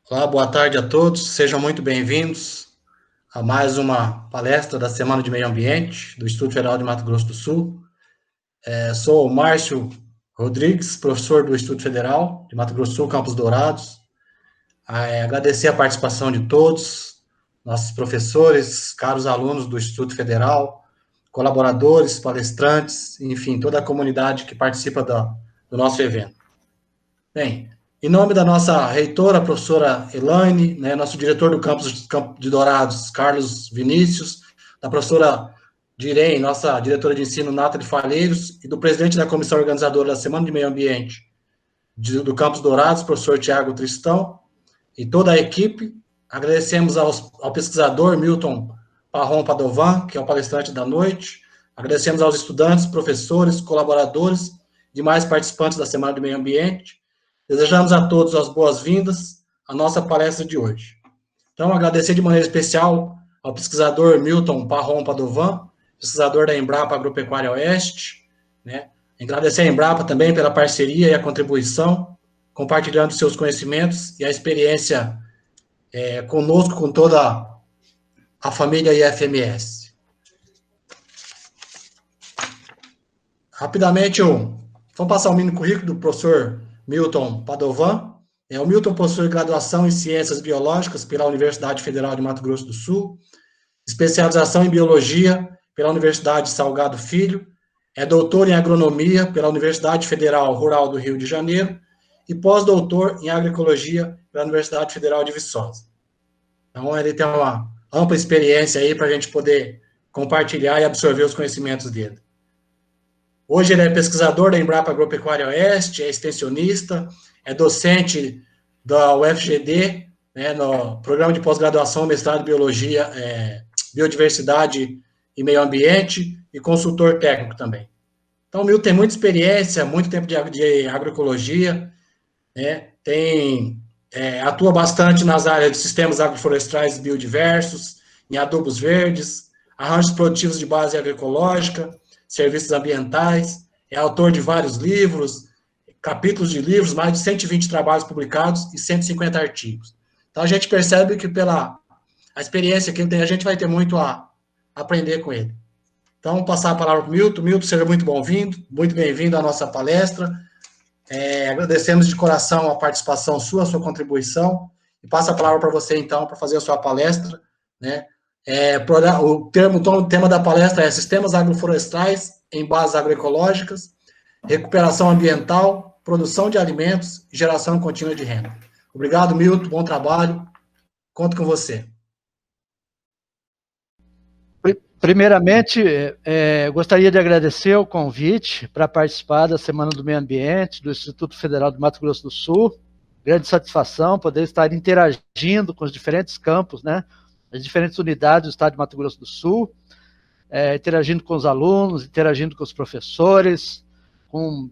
Olá, boa tarde a todos, sejam muito bem-vindos a mais uma palestra da Semana de Meio Ambiente do Instituto Federal de Mato Grosso do Sul. Sou o Márcio Rodrigues, professor do Instituto Federal de Mato Grosso do Sul, Campos Dourados. Agradecer a participação de todos, nossos professores, caros alunos do Instituto Federal, colaboradores, palestrantes, enfim, toda a comunidade que participa do nosso evento. Bem, em nome da nossa reitora, a professora Elaine, né, nosso diretor do campus de Dourados, Carlos Vinícius, da professora Direi, nossa diretora de ensino, Nathalie Falheiros, e do presidente da comissão organizadora da Semana de Meio Ambiente do campus Dourados, professor Tiago Tristão, e toda a equipe. Agradecemos ao pesquisador Milton Parron Padovan, que é o palestrante da noite. Agradecemos aos estudantes, professores, colaboradores, demais participantes da Semana de Meio Ambiente. Desejamos a todos as boas-vindas à nossa palestra de hoje. Então, agradecer de maneira especial ao pesquisador Milton Parron Padovan, pesquisador da Embrapa Agropecuária Oeste, né? Agradecer a Embrapa também pela parceria e a contribuição, compartilhando seus conhecimentos e a experiência conosco, com toda a família IFMS. Rapidamente, vamos passar o mini currículo do professor Milton Padovan. O Milton possui graduação em Ciências Biológicas pela Universidade Federal de Mato Grosso do Sul, especialização em Biologia pela Universidade Salgado Filho, é doutor em Agronomia pela Universidade Federal Rural do Rio de Janeiro e pós-doutor em Agroecologia pela Universidade Federal de Viçosa. Então, ele tem uma ampla experiência aí para a gente poder compartilhar e absorver os conhecimentos dele. Hoje ele é pesquisador da Embrapa Agropecuária Oeste, é extensionista, é docente da UFGD, né, no programa de pós-graduação, mestrado em Biologia, Biodiversidade e Meio Ambiente, e consultor técnico também. Então, o Milton tem muita experiência, muito tempo de agroecologia, né, atua bastante nas áreas de sistemas agroflorestais biodiversos, em adubos verdes, arranjos produtivos de base agroecológica, serviços ambientais, é autor de vários livros, capítulos de livros, mais de 120 trabalhos publicados e 150 artigos. Então, a gente percebe que pela a experiência que ele tem, a gente vai ter muito a aprender com ele. Então, vou passar a palavra para o Milton. Milton, seja muito bem-vindo à nossa palestra. Agradecemos de coração a participação sua, a sua contribuição, e passo a palavra para você, então, para fazer a sua palestra, né? O tema da palestra é Sistemas Agroflorestais em Bases Agroecológicas, Recuperação Ambiental, Produção de Alimentos e Geração Contínua de Renda. Obrigado, Milton, bom trabalho, conto com você. Primeiramente, gostaria de agradecer o convite para participar da Semana do Meio Ambiente do Instituto Federal do Mato Grosso do Sul. Grande satisfação poder estar interagindo com os diferentes campos, né, as diferentes unidades do estado de Mato Grosso do Sul, interagindo com os alunos, interagindo com os professores, com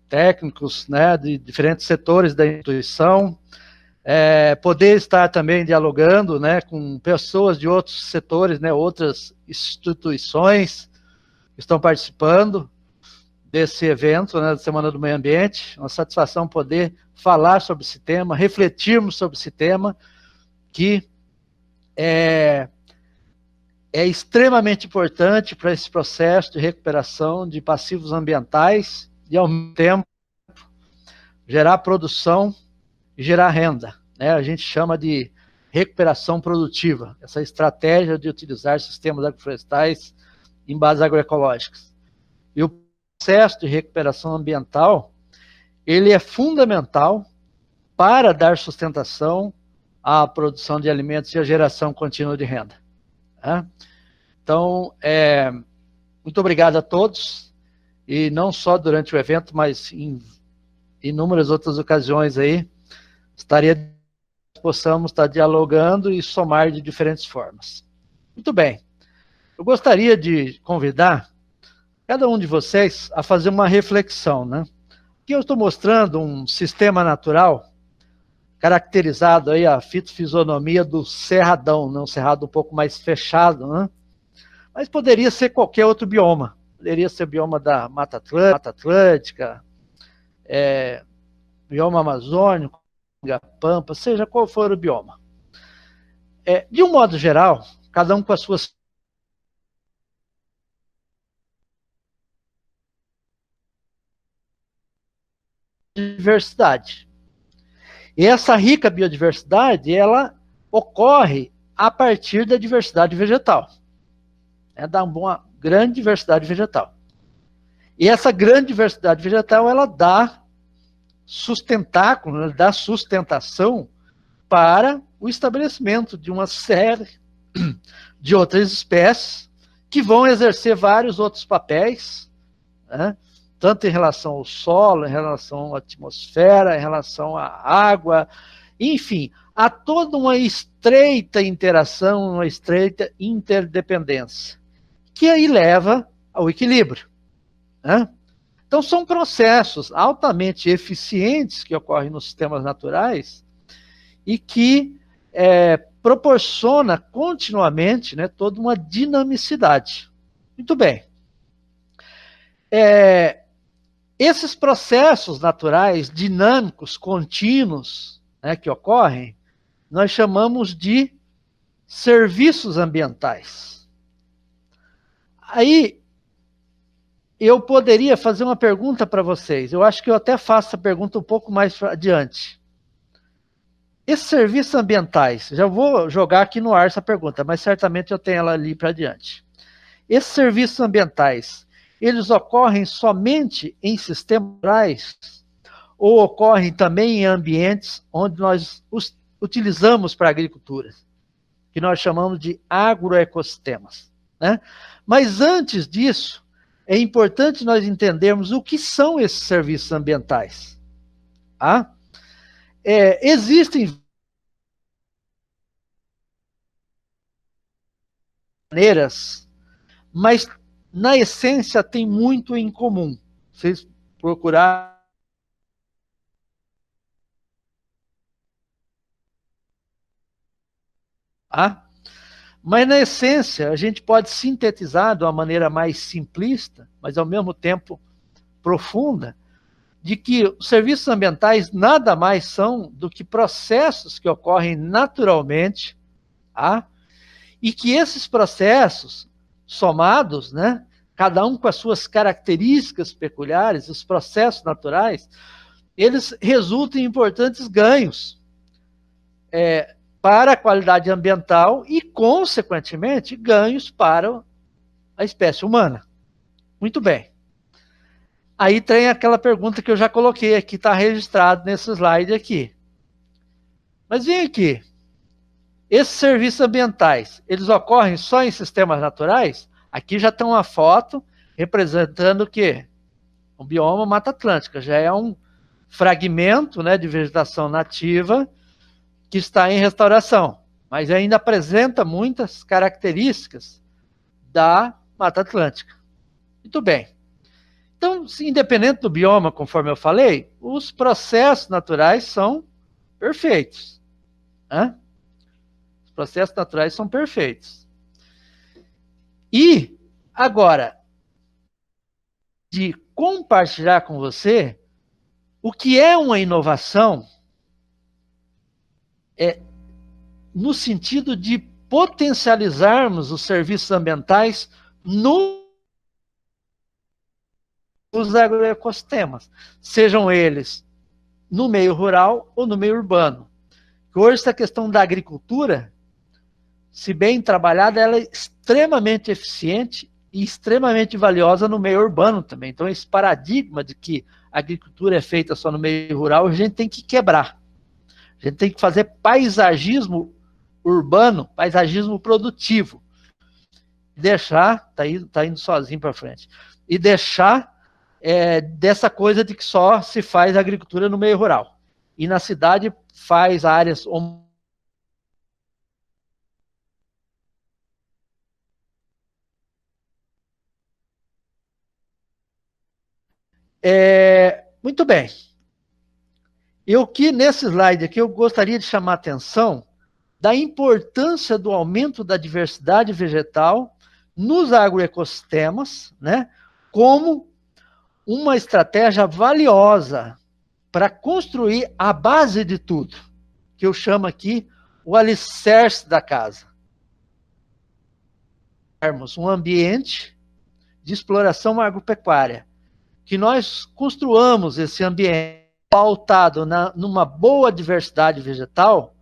técnicos, né, de diferentes setores da instituição, poder estar também dialogando, né, com pessoas de outros setores, né, outras instituições que estão participando desse evento, né, da Semana do Meio Ambiente. Uma satisfação poder falar sobre esse tema, refletirmos sobre esse tema, que é extremamente importante para esse processo de recuperação de passivos ambientais e, ao mesmo tempo, gerar produção e gerar renda, né? A gente chama de recuperação produtiva, essa estratégia de utilizar sistemas agroflorestais em bases agroecológicas. E o processo de recuperação ambiental, ele é fundamental para dar sustentação à produção de alimentos e à geração contínua de renda, né? Então, muito obrigado a todos, e não só durante o evento, mas em inúmeras outras ocasiões aí, possamos estar dialogando e somar de diferentes formas. Muito bem. Eu gostaria de convidar cada um de vocês a fazer uma reflexão, né? Aqui eu estou mostrando um sistema natural caracterizado aí a fitofisionomia do cerradão, né? Um cerrado um pouco mais fechado, né? Mas poderia ser qualquer outro bioma. Poderia ser o bioma da Mata Atlântica, bioma amazônico, pampa, seja qual for o bioma. De um modo geral, cada um com as suas diversidade. E essa rica biodiversidade, ela ocorre a partir da diversidade vegetal. Da uma grande diversidade vegetal. E essa grande diversidade vegetal, ela dá sustentáculo, ela dá sustentação para o estabelecimento de uma série de outras espécies que vão exercer vários outros papéis, né? Tanto em relação ao solo, em relação à atmosfera, em relação à água, enfim, há toda uma estreita interação, uma estreita interdependência, que aí leva ao equilíbrio, né? Então, são processos altamente eficientes que ocorrem nos sistemas naturais e que proporciona continuamente, né, toda uma dinamicidade. Muito bem. Esses processos naturais dinâmicos, contínuos, né, que ocorrem, nós chamamos de serviços ambientais. Aí, eu poderia fazer uma pergunta para vocês. Eu acho que eu até faço a pergunta um pouco mais adiante. Esses serviços ambientais, já vou jogar aqui no ar essa pergunta, mas certamente eu tenho ela ali para adiante. Esses serviços ambientais, eles ocorrem somente em sistemas naturais ou ocorrem também em ambientes onde nós os utilizamos para a agricultura, que nós chamamos de agroecossistemas, né? Mas antes disso, é importante nós entendermos o que são esses serviços ambientais. Tá? Existem maneiras, mas na essência tem muito em comum. Vocês procurarem. Mas na essência, a gente pode sintetizar de uma maneira mais simplista, mas ao mesmo tempo profunda, de que os serviços ambientais nada mais são do que processos que ocorrem naturalmente, e que esses processos somados, né, cada um com as suas características peculiares, os processos naturais, eles resultam em importantes ganhos para a qualidade ambiental e, consequentemente, ganhos para a espécie humana. Muito bem. Aí tem aquela pergunta que eu já coloquei aqui, está registrado nesse slide aqui. Mas vem aqui. Esses serviços ambientais, eles ocorrem só em sistemas naturais? Aqui já tem uma foto representando o quê? O bioma Mata Atlântica. Já é um fragmento, né, de vegetação nativa que está em restauração, mas ainda apresenta muitas características da Mata Atlântica. Muito bem. Então, independente do bioma, conforme eu falei, os processos naturais são perfeitos. Né? Os processos naturais são perfeitos. E, agora, de compartilhar com você o que é uma inovação no sentido de potencializarmos os serviços ambientais nos agroecossistemas, sejam eles no meio rural ou no meio urbano. Hoje, essa questão da agricultura, se bem trabalhada, ela é extremamente eficiente e extremamente valiosa no meio urbano também. Então, esse paradigma de que a agricultura é feita só no meio rural, a gente tem que quebrar. A gente tem que fazer paisagismo urbano, paisagismo produtivo. Deixar, tá indo sozinho para frente, e deixar dessa coisa de que só se faz agricultura no meio rural. E na cidade faz áreas... Muito bem. Eu que nesse slide aqui eu gostaria de chamar a atenção da importância do aumento da diversidade vegetal nos agroecossistemas, né, como uma estratégia valiosa para construir a base de tudo, que eu chamo aqui o alicerce da casa. Termos um ambiente de exploração agropecuária, que nós construamos esse ambiente pautado numa boa diversidade vegetal.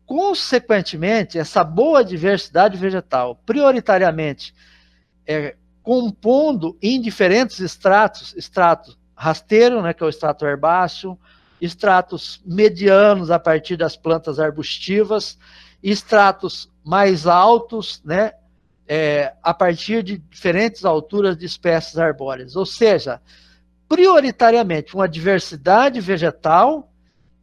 Consequentemente, essa boa diversidade vegetal, prioritariamente, compondo em diferentes estratos, estrato rasteiro, né, que é o estrato herbáceo, estratos medianos a partir das plantas arbustivas, estratos mais altos, né, a partir de diferentes alturas de espécies arbóreas. Ou seja, prioritariamente uma diversidade vegetal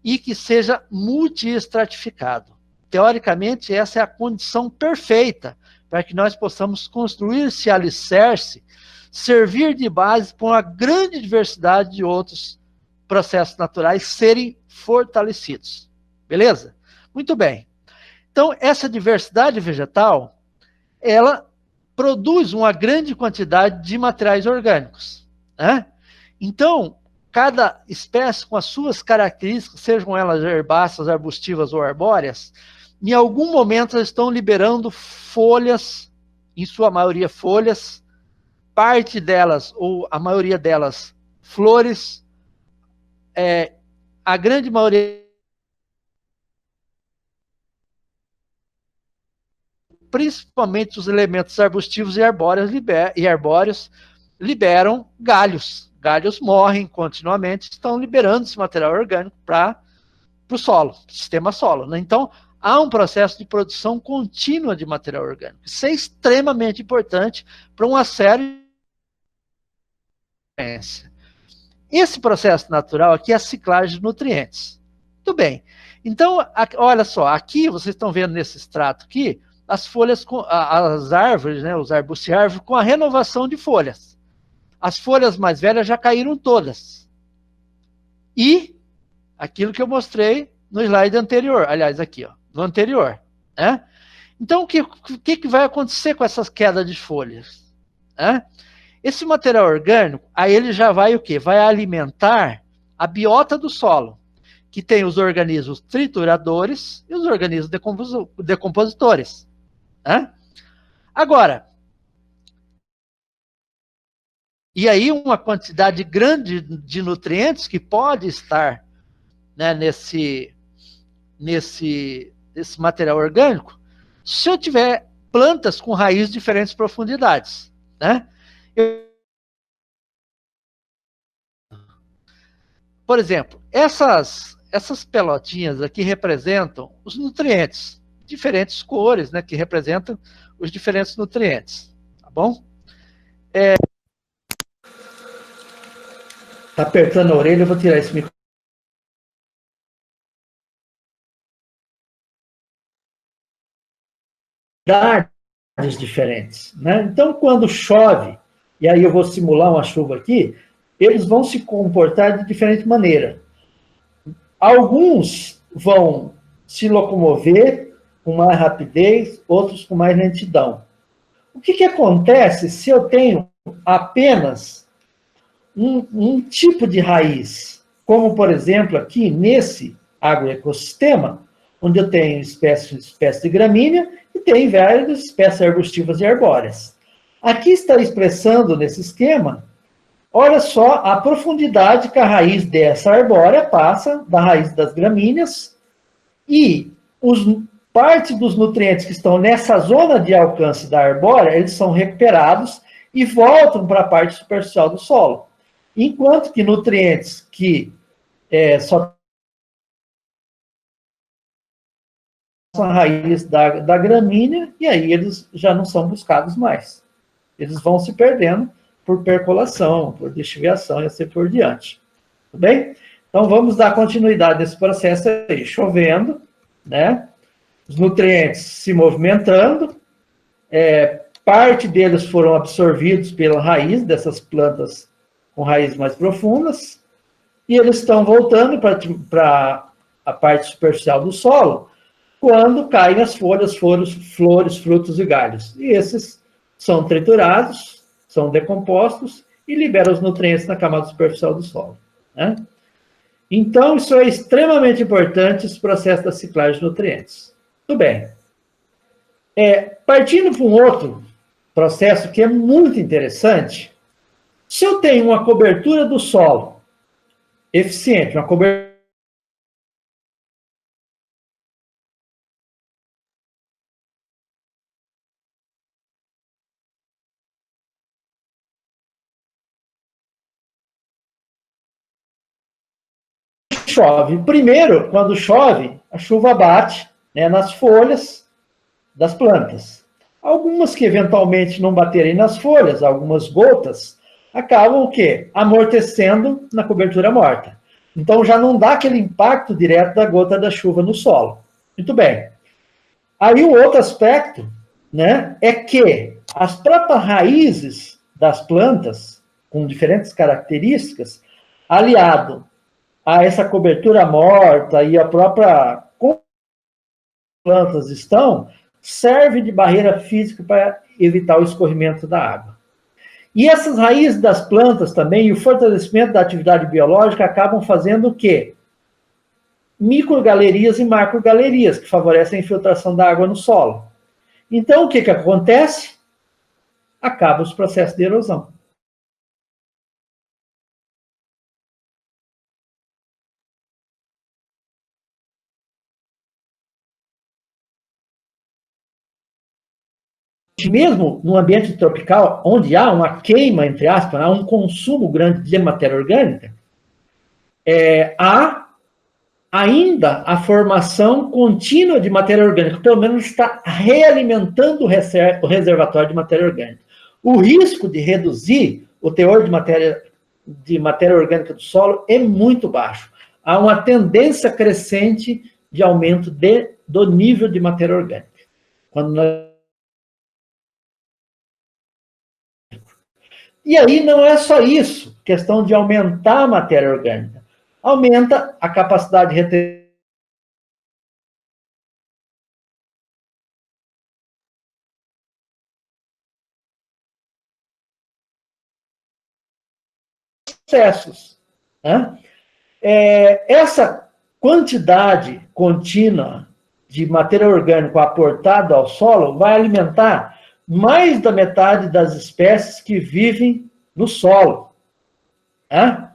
e que seja multiestratificado. Teoricamente, essa é a condição perfeita para que nós possamos construir esse alicerce, servir de base para uma grande diversidade de outros processos naturais serem fortalecidos. Beleza? Muito bem. Então, essa diversidade vegetal, ela produz uma grande quantidade de materiais orgânicos, né? Então, cada espécie com as suas características, sejam elas herbáceas, arbustivas ou arbóreas, em algum momento elas estão liberando folhas, em sua maioria folhas, parte delas, ou a maioria delas, flores, a grande maioria, principalmente os elementos arbustivos e arbóreos, liberam galhos. Galhos morrem continuamente, estão liberando esse material orgânico para o solo, sistema solo, né? Então, há um processo de produção contínua de material orgânico. Isso é extremamente importante para uma série de... Esse processo natural aqui é a ciclagem de nutrientes. Muito bem. Então, olha só, aqui vocês estão vendo nesse extrato aqui, as folhas, as árvores, né, os arbustos e árvores, com a renovação de folhas. As folhas mais velhas já caíram todas. E aquilo que eu mostrei no slide anterior, aliás, aqui, ó, no anterior, né? Então, o que vai acontecer com essas quedas de folhas? Né? Esse material orgânico, aí ele já vai o quê? Vai alimentar a biota do solo, que tem os organismos trituradores e os organismos decompositores. Né? Agora, e aí uma quantidade grande de nutrientes que pode estar, né, nesse material orgânico, se eu tiver plantas com raízes de diferentes profundidades, né? Por exemplo, essas pelotinhas aqui representam os nutrientes, diferentes cores, né, que representam os diferentes nutrientes, tá bom? Tá apertando a orelha, eu vou tirar esse microfone. Diferentes, né? Então, quando chove, e aí eu vou simular uma chuva aqui, eles vão se comportar de diferente maneira. Alguns vão se locomover com mais rapidez, outros com mais lentidão. O que acontece se eu tenho apenas um tipo de raiz, como, por exemplo, aqui nesse agroecossistema, onde eu tenho espécie de gramínea e tem várias espécies arbustivas e arbóreas. Aqui está expressando, nesse esquema, olha só a profundidade que a raiz dessa arbórea passa da raiz das gramíneas e parte dos nutrientes que estão nessa zona de alcance da arbórea, eles são recuperados e voltam para a parte superficial do solo. Enquanto que nutrientes que só são a raiz da gramínea, e aí eles já não são buscados mais. Eles vão se perdendo por percolação, por lixiviação e assim por diante. Tudo bem? Então, vamos dar continuidade nesse processo aí. Chovendo, né? Os nutrientes se movimentando, parte deles foram absorvidos pela raiz dessas plantas com raízes mais profundas, e eles estão voltando para a parte superficial do solo, quando caem as folhas, flores, frutos e galhos. E esses são triturados, são decompostos e liberam os nutrientes na camada superficial do solo. Né? Então, isso é extremamente importante, esse processo da ciclagem de nutrientes. Tudo bem. Partindo para um outro processo que é muito interessante, se eu tenho uma cobertura do solo eficiente, uma cobertura chove. Primeiro, quando chove, a chuva bate, né, nas folhas das plantas. Algumas que eventualmente não baterem nas folhas, algumas gotas, acabam o quê? Amortecendo na cobertura morta. Então já não dá aquele impacto direto da gota da chuva no solo. Muito bem. Aí o outro aspecto, né, é que as próprias raízes das plantas, com diferentes características, aliado a essa cobertura morta e a própria como as plantas estão, serve de barreira física para evitar o escorrimento da água. E essas raízes das plantas também, e o fortalecimento da atividade biológica, acabam fazendo o quê? Microgalerias e macrogalerias, que favorecem a infiltração da água no solo. Então, o que acontece? Acaba os processos de erosão. Mesmo no ambiente tropical, onde há uma queima, entre aspas, há um consumo grande de matéria orgânica, há ainda a formação contínua de matéria orgânica, pelo menos está realimentando o reservatório de matéria orgânica. O risco de reduzir o teor de matéria orgânica do solo é muito baixo. Há uma tendência crescente de aumento do nível de matéria orgânica. E aí não é só isso, questão de aumentar a matéria orgânica. Aumenta a capacidade de reter processos. Né? Essa quantidade contínua de matéria orgânica aportada ao solo vai alimentar mais da metade das espécies que vivem no solo, né?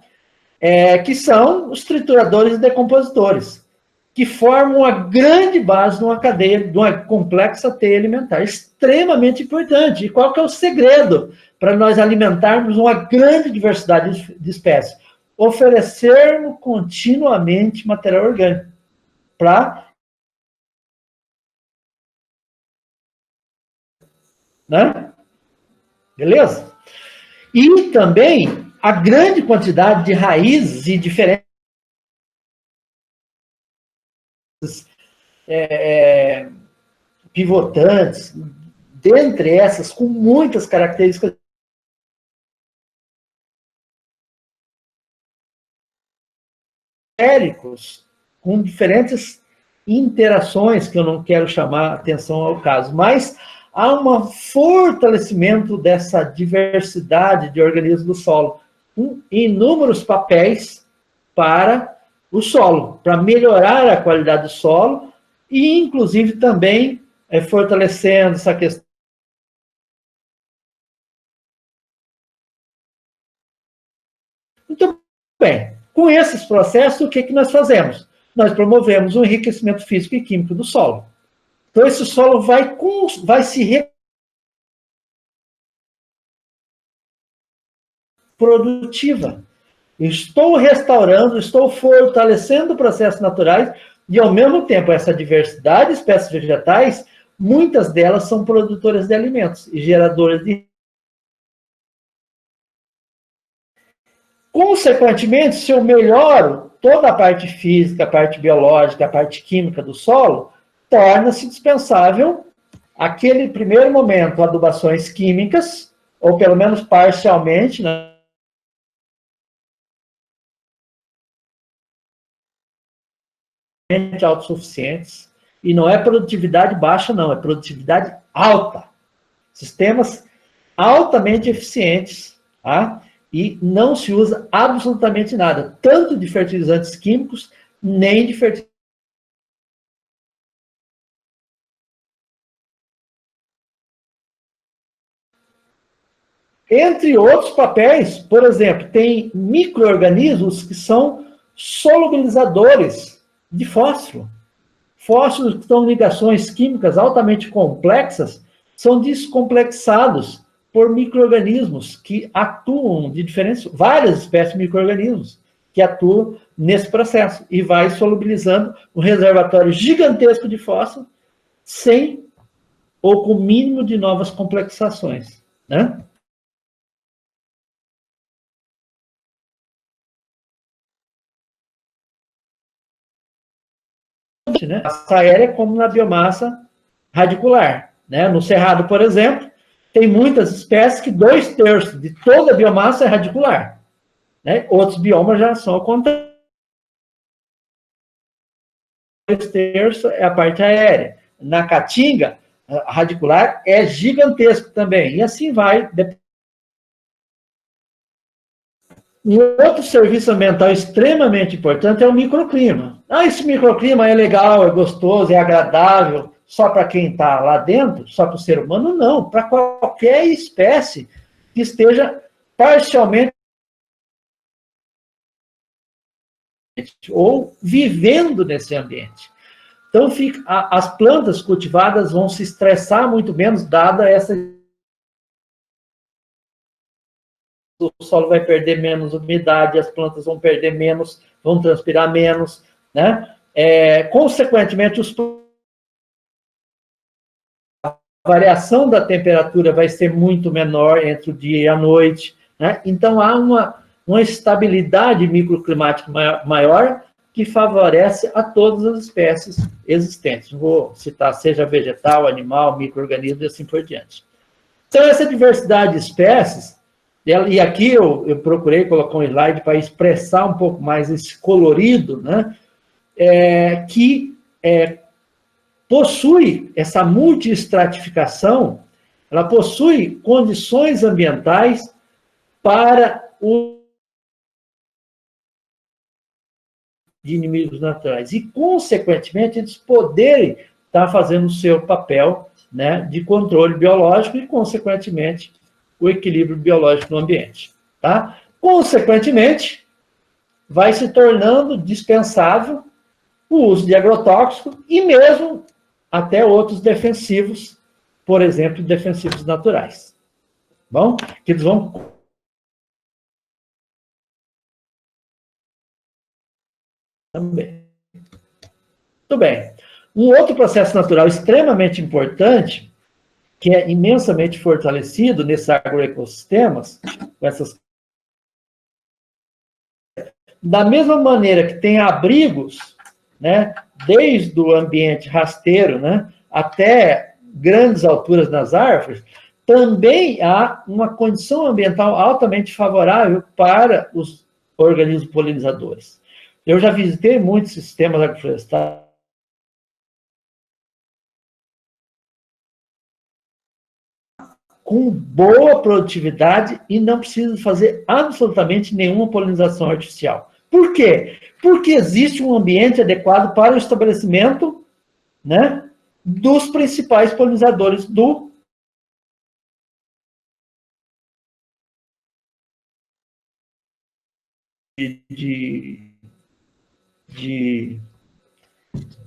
Que são os trituradores e decompositores, que formam uma grande base de uma cadeia, de uma complexa teia alimentar, extremamente importante. E qual que é o segredo para nós alimentarmos uma grande diversidade de espécies? Oferecermos continuamente material orgânico para... Né? Beleza? E também a grande quantidade de raízes e diferentes pivotantes, dentre essas, com muitas características com diferentes interações, que eu não quero chamar atenção ao caso, mas há um fortalecimento dessa diversidade de organismos do solo, com inúmeros papéis para o solo, para melhorar a qualidade do solo e, inclusive, também fortalecendo essa questão. Muito bem. Com esses processos, o que nós fazemos? Nós promovemos o enriquecimento físico e químico do solo. Então, esse solo vai se produtiva. Estou restaurando, estou fortalecendo processos naturais e, ao mesmo tempo, essa diversidade de espécies vegetais, muitas delas são produtoras de alimentos e geradoras de... Consequentemente, se eu melhoro toda a parte física, a parte biológica, a parte química do solo, torna-se dispensável, aquele primeiro momento, adubações químicas, ou pelo menos parcialmente, né, autossuficientes, e não é produtividade baixa, não, é produtividade alta. Sistemas altamente eficientes, tá? e não se usa absolutamente nada, tanto de fertilizantes químicos, nem de fertilizantes. Entre outros papéis, por exemplo, tem micro-organismos que são solubilizadores de fósforo. Fósforos que estão em ligações químicas altamente complexas são descomplexados por micro-organismos que atuam de diferentes, várias espécies de micro-organismos que atuam nesse processo e vai solubilizando um reservatório gigantesco de fósforo sem ou com o mínimo de novas complexações, né? Né? Massa aérea como na biomassa radicular. Né? No cerrado, por exemplo, tem muitas espécies que 2/3 de toda a biomassa é radicular. Né? Outros biomas já são ao contrário. 2/3 é a parte aérea. Na caatinga, a radicular é gigantesco também. E assim vai. Um outro serviço ambiental extremamente importante é o microclima. Esse microclima é legal, é gostoso, é agradável, só para quem está lá dentro, só para o ser humano? Não, para qualquer espécie que esteja parcialmente ou vivendo nesse ambiente. Então, as plantas cultivadas vão se estressar muito menos, dada essa... O solo vai perder menos umidade, as plantas vão perder menos, vão transpirar menos, né? Consequentemente, a variação da temperatura vai ser muito menor entre o dia e a noite, né? Então, há uma estabilidade microclimática maior que favorece a todas as espécies existentes. Vou citar, seja vegetal, animal, micro-organismo e assim por diante. Então, essa diversidade de espécies... E aqui eu procurei colocar um slide para expressar um pouco mais esse colorido, né? Que possui essa multiestratificação, ela possui condições ambientais para o de inimigos naturais. E, consequentemente, eles poderem estar fazendo o seu papel, né, de controle biológico e, consequentemente, o equilíbrio biológico no ambiente. Tá? Consequentemente, vai se tornando dispensável o uso de agrotóxico e mesmo até outros defensivos, por exemplo, defensivos naturais. Bom, que eles vão... Também. Muito bem. Um outro processo natural extremamente importante, que é imensamente fortalecido nesses agroecossistemas, com essas... Da mesma maneira que tem abrigos, né, desde o ambiente rasteiro, né, até grandes alturas nas árvores, também há uma condição ambiental altamente favorável para os organismos polinizadores. Eu já visitei muitos sistemas agroflorestais com boa produtividade e não precisa fazer absolutamente nenhuma polinização artificial. Por quê? Porque existe um ambiente adequado para o estabelecimento, né, dos principais polinizadores do de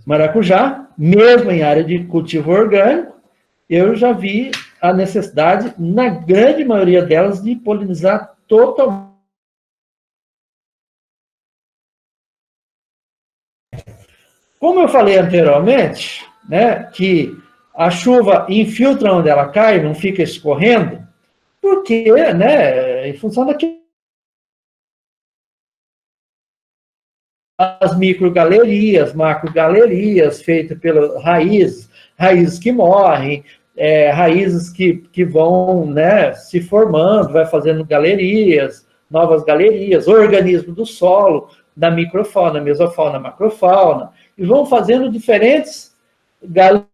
maracujá, mesmo em área de cultivo orgânico, eu já vi a necessidade, na grande maioria delas, de polinizar totalmente. Como eu falei anteriormente, né, que a chuva infiltra onde ela cai, não fica escorrendo, porque, né, em função daquilo, as microgalerias, macrogalerias, feitas pelas raízes que morrem, raízes que vão, né, se formando, vai fazendo galerias, novas galerias, organismos do solo, da microfauna, mesofauna, macrofauna, e vão fazendo diferentes galerias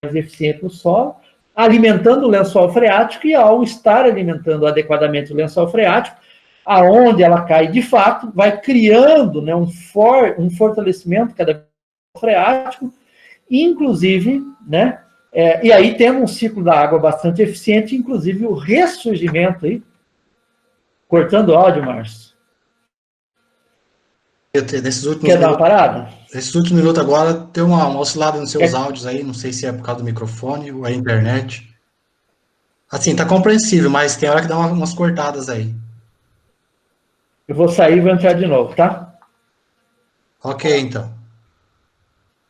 eficientes no solo, alimentando o lençol freático, e ao estar alimentando adequadamente o lençol freático, aonde ela cai de fato, vai criando, né, um fortalecimento cada vez mais freático, inclusive, né, e aí temos um ciclo da água bastante eficiente, inclusive o ressurgimento aí. Cortando o áudio, Márcio. Quer dar uma parada? Nesses últimos minutos agora, tem uma oscilada nos seus áudios aí, não sei se é por causa do microfone ou a internet. Assim, tá compreensível, mas tem hora que dá umas cortadas aí. Eu vou sair e vou entrar de novo, tá? Ok, então.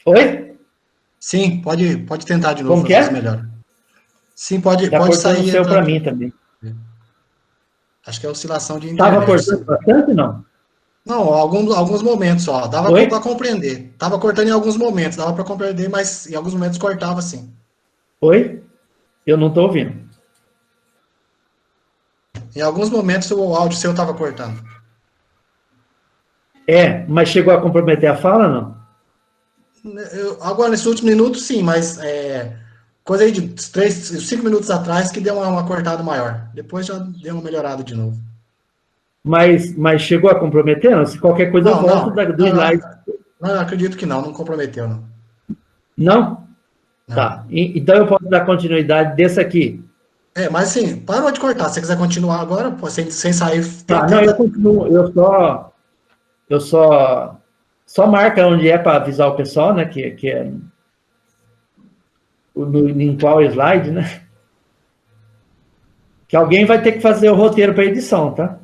Oi? Sim, pode tentar de novo. Como que é? Melhor. Sim, pode cortando sair. O seu para mim também. Acho que é oscilação de internet. Estava cortando bastante, não? Não, alguns momentos só. Dava para compreender. Estava cortando em alguns momentos, dava para compreender, mas em alguns momentos cortava, sim. Oi? Eu não estou ouvindo. Em alguns momentos o áudio seu estava cortando. Mas chegou a comprometer a fala, não? Agora, nesses últimos minutos, sim, mas coisa aí de 5 minutos atrás que deu uma cortada maior. Depois já deu uma melhorada de novo. Mas chegou a comprometer, não? Se qualquer coisa eu volto do slide. Não, acredito que não comprometeu, não. Não? Tá. Então eu posso dar continuidade desse aqui. Mas assim, parou de cortar. Se você quiser continuar agora, pô, sem sair... Tá, não, eu continuo. Eu só marca onde é para avisar o pessoal, né? Que é em qual slide, né? Que alguém vai ter que fazer o roteiro para edição, tá?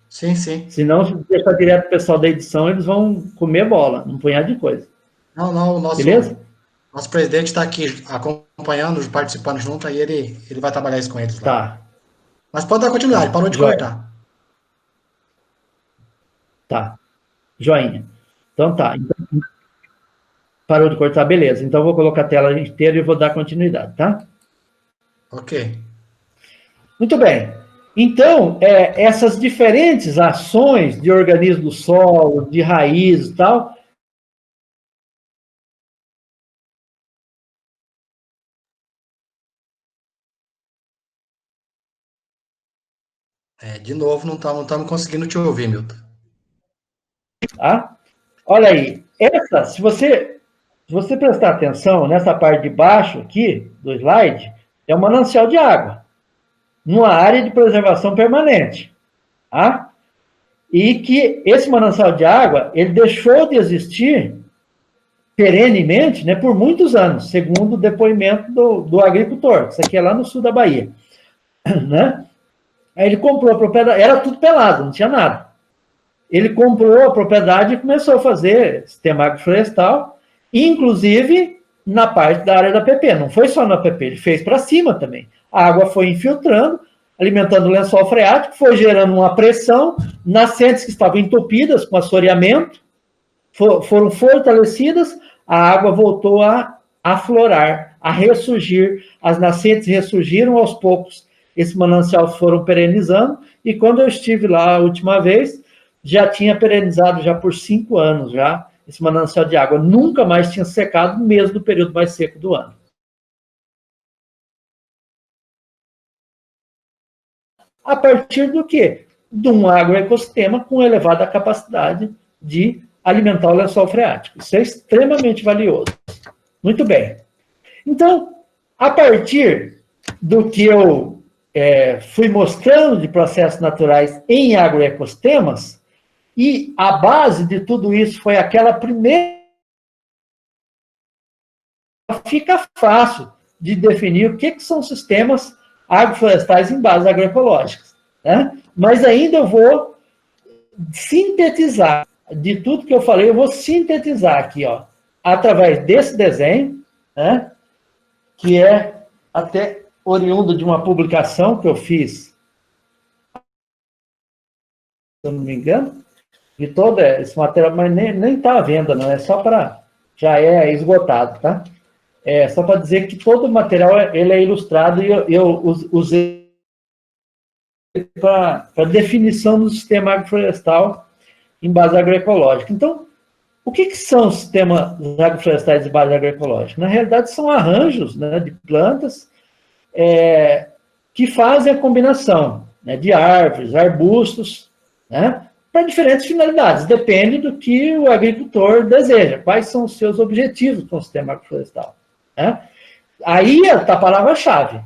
Sim, sim. Senão, se deixar direto o pessoal da edição, eles vão comer bola, um punhado de coisa. Não, beleza? Nosso presidente está aqui acompanhando, participando junto, aí ele vai trabalhar isso com eles lá. Tá. Mas pode dar continuidade, parou de cortar. Tá. Joinha. Então tá. Parou de cortar, beleza. Então eu vou colocar a tela inteira e vou dar continuidade, tá? Ok. Muito bem. Então, essas diferentes ações de organismo do solo, de raiz e tal... De novo, não estamos conseguindo te ouvir, Milton. Ah? Olha aí. Se você prestar atenção nessa parte de baixo aqui do slide, é um manancial de água, numa área de preservação permanente. Tá? E que esse manancial de água, ele deixou de existir perenemente, né, por muitos anos, segundo o depoimento do agricultor. Isso aqui é lá no sul da Bahia. Né? Aí ele comprou a propriedade, era tudo pelado, não tinha nada. Ele comprou a propriedade e começou a fazer sistema agroflorestal, inclusive na parte da área da PP. Não foi só na PP, ele fez para cima também. A água foi infiltrando, alimentando o lençol freático, foi gerando uma pressão, nascentes que estavam entupidas com assoreamento, foram fortalecidas, a água voltou a aflorar, a ressurgir, as nascentes ressurgiram aos poucos, esse manancial foram perenizando, e quando eu estive lá a última vez, já tinha perenizado já por 5 anos, já, esse manancial de água nunca mais tinha secado, mesmo no período mais seco do ano. A partir do quê? De um agroecossistema com elevada capacidade de alimentar o lençol freático. Isso é extremamente valioso. Muito bem. Então, a partir do que eu fui mostrando de processos naturais em agroecossistemas, e a base de tudo isso foi aquela primeira... Fica fácil de definir o que são sistemas agroflorestais em bases agroecológicas. Né? Mas ainda eu vou sintetizar, de tudo que eu falei, eu vou sintetizar aqui, ó, através desse desenho, né, que é até oriundo de uma publicação que eu fiz, se eu não me engano, de todo esse material, mas nem está à venda, não, é só para... já é esgotado, tá? É só para dizer que todo o material ele é ilustrado e eu usei para definição do sistema agroflorestal em base agroecológica. Então, o que são os sistemas agroflorestais de base agroecológica? Na realidade, são arranjos, né, de plantas que fazem a combinação, né, de árvores, arbustos, né, para diferentes finalidades, depende do que o agricultor deseja, quais são os seus objetivos com o sistema agroflorestal. Né? Aí está a palavra-chave,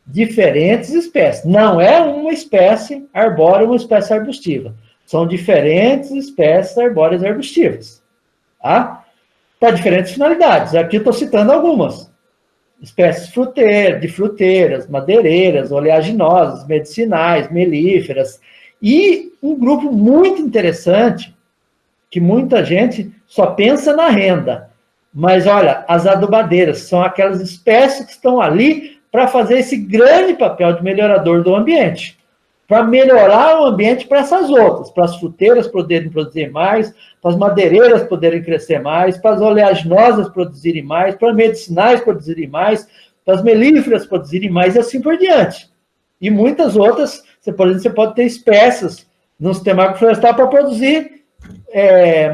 diferentes espécies. Não é uma espécie arbórea ou uma espécie arbustiva, são diferentes espécies arbóreas e arbustivas. Tá? Para diferentes finalidades, aqui estou citando algumas. Espécies de fruteiras, madeireiras, oleaginosas, medicinais, melíferas, e um grupo muito interessante, que muita gente só pensa na renda, mas olha, as adubadeiras são aquelas espécies que estão ali para fazer esse grande papel de melhorador do ambiente, para melhorar o ambiente para essas outras, para as fruteiras poderem produzir mais, para as madeireiras poderem crescer mais, para as oleaginosas produzirem mais, para as medicinais produzirem mais, para as melíferas produzirem mais, e assim por diante. E muitas outras, por exemplo, você pode ter espécies no sistema agroflorestal para produzir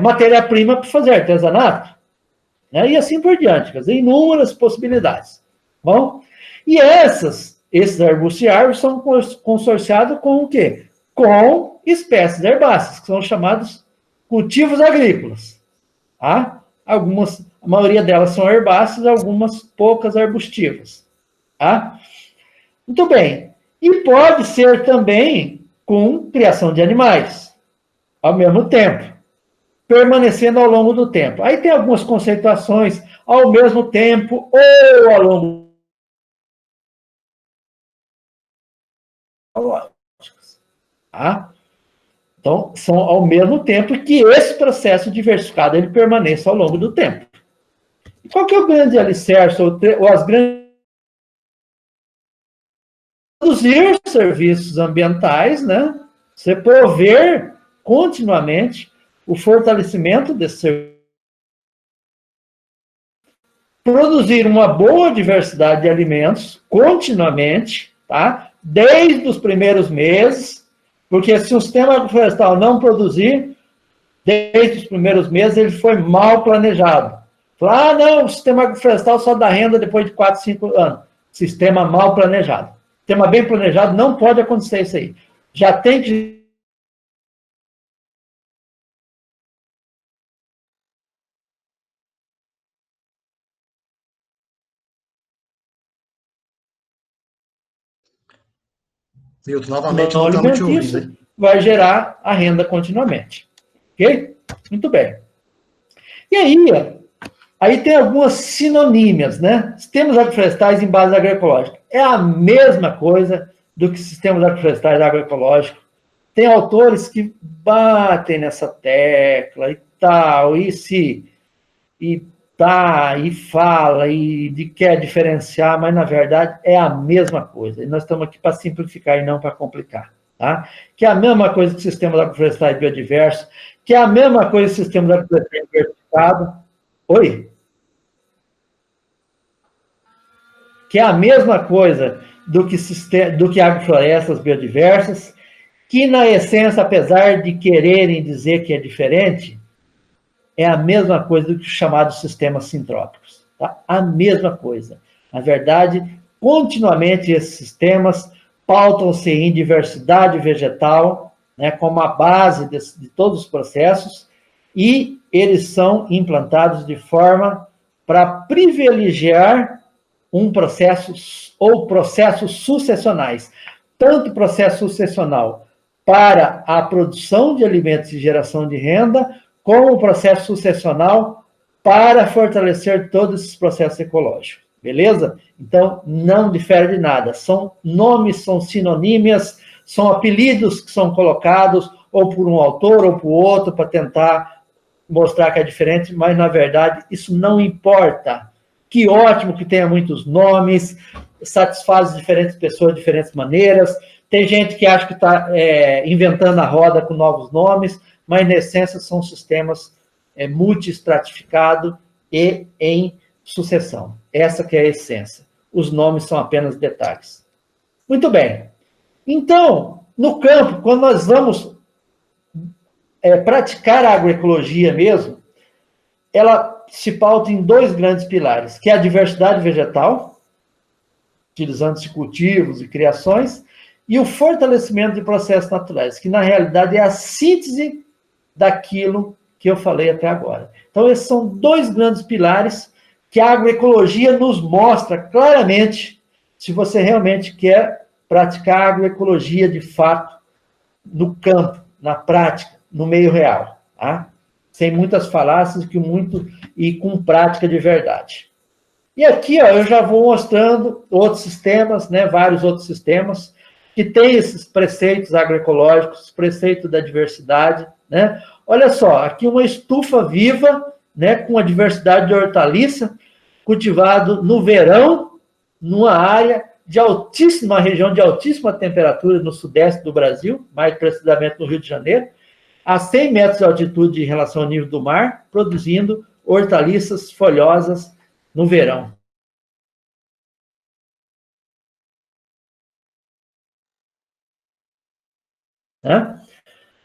matéria-prima para fazer artesanato, né? E assim por diante, quer dizer, inúmeras possibilidades. Bom, e esses arbustos e árvores são consorciados com o quê? Com espécies herbáceas, que são chamados cultivos agrícolas. Tá? A maioria delas são herbáceas, algumas poucas arbustivas. Tá? Muito bem. E pode ser também com criação de animais, ao mesmo tempo, permanecendo ao longo do tempo. Aí tem algumas conceituações, ao mesmo tempo ou ao longo. Tá? Então, são ao mesmo tempo que esse processo diversificado ele permaneça ao longo do tempo. E qual que é o grande alicerce, ou as grandes... Produzir serviços ambientais, né? Você prover continuamente o fortalecimento desse serviço. Produzir uma boa diversidade de alimentos continuamente, tá? Desde os primeiros meses, porque se o sistema agroflorestal não produzir, desde os primeiros meses, ele foi mal planejado. Falar, não, o sistema agroflorestal só dá renda depois de 4, 5 anos. Sistema mal planejado. Sistema bem planejado, não pode acontecer isso aí. Já tem que... Milton, novamente não estamos te ouvindo, hein? Vai gerar a renda continuamente. Ok? Muito bem. E aí tem algumas sinonímias, né? Sistemas agroflorestais em base agroecológica. É a mesma coisa do que sistemas agroflorestais agroecológicos. Tem autores que batem nessa tecla e tal, e fala, e quer diferenciar, mas, na verdade, é a mesma coisa. E nós estamos aqui para simplificar e não para complicar. Tá? Que é a mesma coisa que sistemas agroflorestais biodiversos, que é a mesma coisa que sistemas agroflorestais diversificados. Oi? Que é a mesma coisa do que agroflorestas biodiversas, que, na essência, apesar de quererem dizer que é diferente, é a mesma coisa do que os chamados sistemas sintrópicos. Tá? A mesma coisa. Na verdade, continuamente esses sistemas pautam-se em diversidade vegetal, né, como a base de todos os processos, e eles são implantados de forma para privilegiar um processo ou processos sucessionais. Tanto processo sucessional para a produção de alimentos e geração de renda, como o processo sucessional para fortalecer todos esses processos ecológicos. Beleza? Então, não difere de nada. São nomes, são sinonímias, são apelidos que são colocados ou por um autor ou por outro para tentar mostrar que é diferente, mas, na verdade, isso não importa. Que ótimo que tenha muitos nomes, satisfaz diferentes pessoas de diferentes maneiras. Tem gente que acha que está inventando a roda com novos nomes, mas, na essência, são sistemas multi-estratificados e em sucessão. Essa que é a essência. Os nomes são apenas detalhes. Muito bem. Então, no campo, quando nós vamos praticar a agroecologia mesmo, ela se pauta em dois grandes pilares, que é a diversidade vegetal, utilizando-se cultivos e criações, e o fortalecimento de processos naturais, que na realidade é a síntese daquilo que eu falei até agora. Então, esses são dois grandes pilares que a agroecologia nos mostra claramente se você realmente quer praticar agroecologia de fato no campo, na prática, no meio real, tá? Sem muitas falácias e com prática de verdade. E aqui, ó, eu já vou mostrando outros sistemas, né, vários outros sistemas que têm esses preceitos agroecológicos, preceito da diversidade, né? Olha só, aqui uma estufa viva, né, com a diversidade de hortaliça, cultivado no verão, numa área de altíssima região, de altíssima temperatura no sudeste do Brasil, mais precisamente no Rio de Janeiro, a 100 metros de altitude em relação ao nível do mar, produzindo hortaliças folhosas no verão. Né?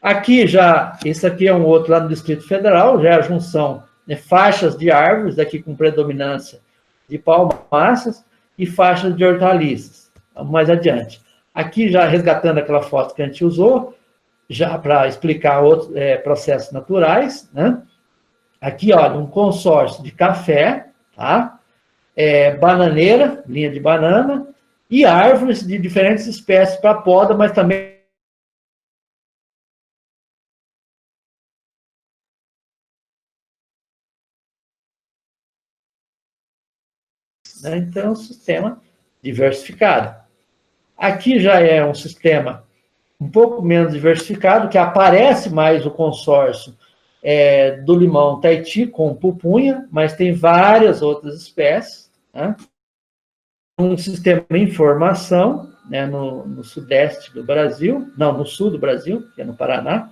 Aqui já, esse aqui é um outro lá no Distrito Federal, já é a junção, né, faixas de árvores, aqui com predominância de palmaças, e faixas de hortaliças, mais adiante. Aqui já resgatando aquela foto que a gente usou, já para explicar outros processos naturais, né? Aqui, olha, um consórcio de café, tá? Bananeira, linha de banana, e árvores de diferentes espécies para poda, mas também né? Então, é um sistema diversificado. Aqui já é um sistema um pouco menos diversificado, que aparece mais o consórcio do limão Tahiti com pupunha, mas tem várias outras espécies. Né? Um sistema em formação, né, no sudeste do Brasil, não, no sul do Brasil, que é no Paraná,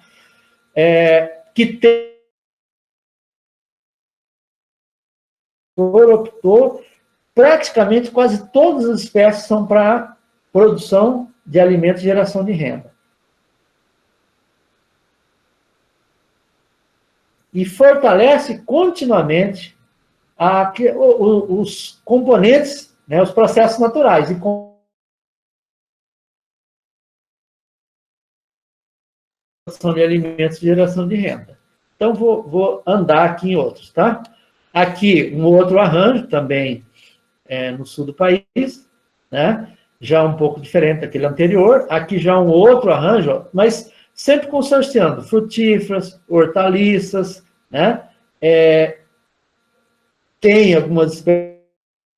que tem optou praticamente quase todas as espécies são para produção de alimentos e geração de renda. E fortalece continuamente os componentes, né, os processos naturais, e produção de alimentos e geração de renda. Então, vou andar aqui em outros, tá? Aqui, um outro arranjo, também no sul do país, né? Já um pouco diferente daquele anterior. Aqui já um outro arranjo, mas sempre consorciando frutíferas, hortaliças, né? Tem algumas espécies,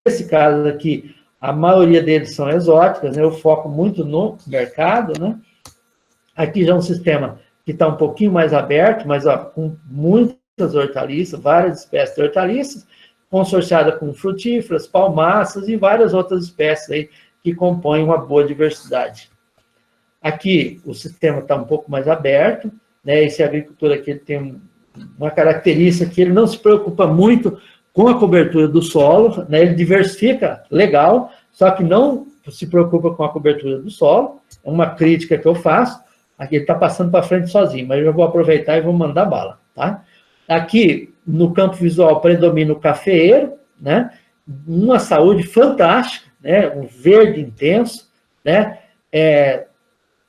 nesse caso aqui, a maioria deles são exóticas, né? Eu foco muito no mercado, né? Aqui já é um sistema que está um pouquinho mais aberto, mas ó, com muitas hortaliças, várias espécies de hortaliças, consorciada com frutíferas, palmaças e várias outras espécies aí que compõem uma boa diversidade. Aqui o sistema está um pouco mais aberto, né? Esse agricultor aqui ele tem uma característica que ele não se preocupa muito com a cobertura do solo, né? Ele diversifica legal, só que não se preocupa com a cobertura do solo. É uma crítica que eu faço. Aqui ele está passando para frente sozinho, mas eu vou aproveitar e vou mandar bala, tá? Aqui, no campo visual, predomina o cafeeiro, né? Uma saúde fantástica, né? Um verde intenso, né?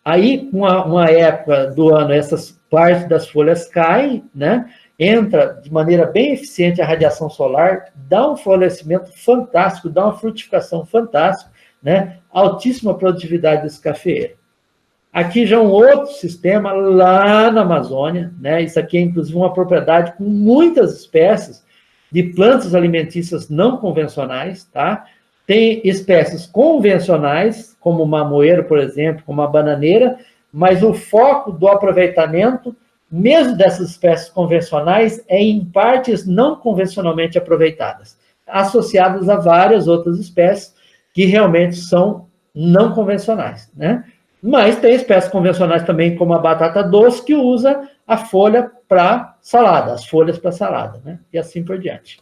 Aí, uma época do ano, essas partes das folhas caem, né? Entra de maneira bem eficiente a radiação solar, dá um florescimento fantástico, dá uma frutificação fantástica, né? Altíssima produtividade desse cafeeiro. Aqui já um outro sistema lá na Amazônia, né? Isso aqui é, inclusive, uma propriedade com muitas espécies de plantas alimentícias não convencionais, tá? Tem espécies convencionais, como o mamoeiro, por exemplo, como a bananeira, mas o foco do aproveitamento, mesmo dessas espécies convencionais, é em partes não convencionalmente aproveitadas, associadas a várias outras espécies que realmente são não convencionais, né? Mas tem espécies convencionais também, como a batata doce, que usa a folha para salada, as folhas para salada, né? E assim por diante.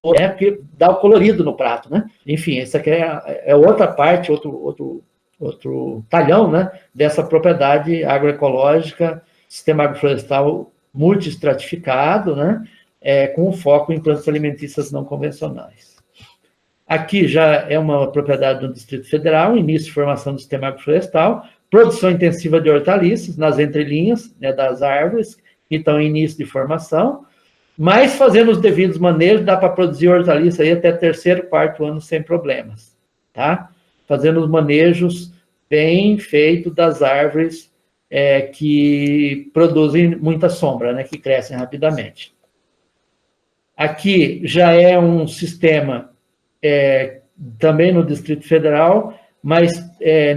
Porque dá o colorido no prato, né? Enfim, essa aqui é outra parte, outro outro talhão, né, dessa propriedade agroecológica, sistema agroflorestal multiestratificado, né, com foco em plantas alimentícias não convencionais. Aqui já é uma propriedade do Distrito Federal, início de formação do sistema agroflorestal, produção intensiva de hortaliças nas entrelinhas, né, das árvores, que estão em início de formação, mas fazendo os devidos manejos, dá para produzir hortaliça aí até terceiro, quarto ano sem problemas, tá? Fazendo os manejos bem feitos das árvores que produzem muita sombra, né, que crescem rapidamente. Aqui já é um sistema também no Distrito Federal, mas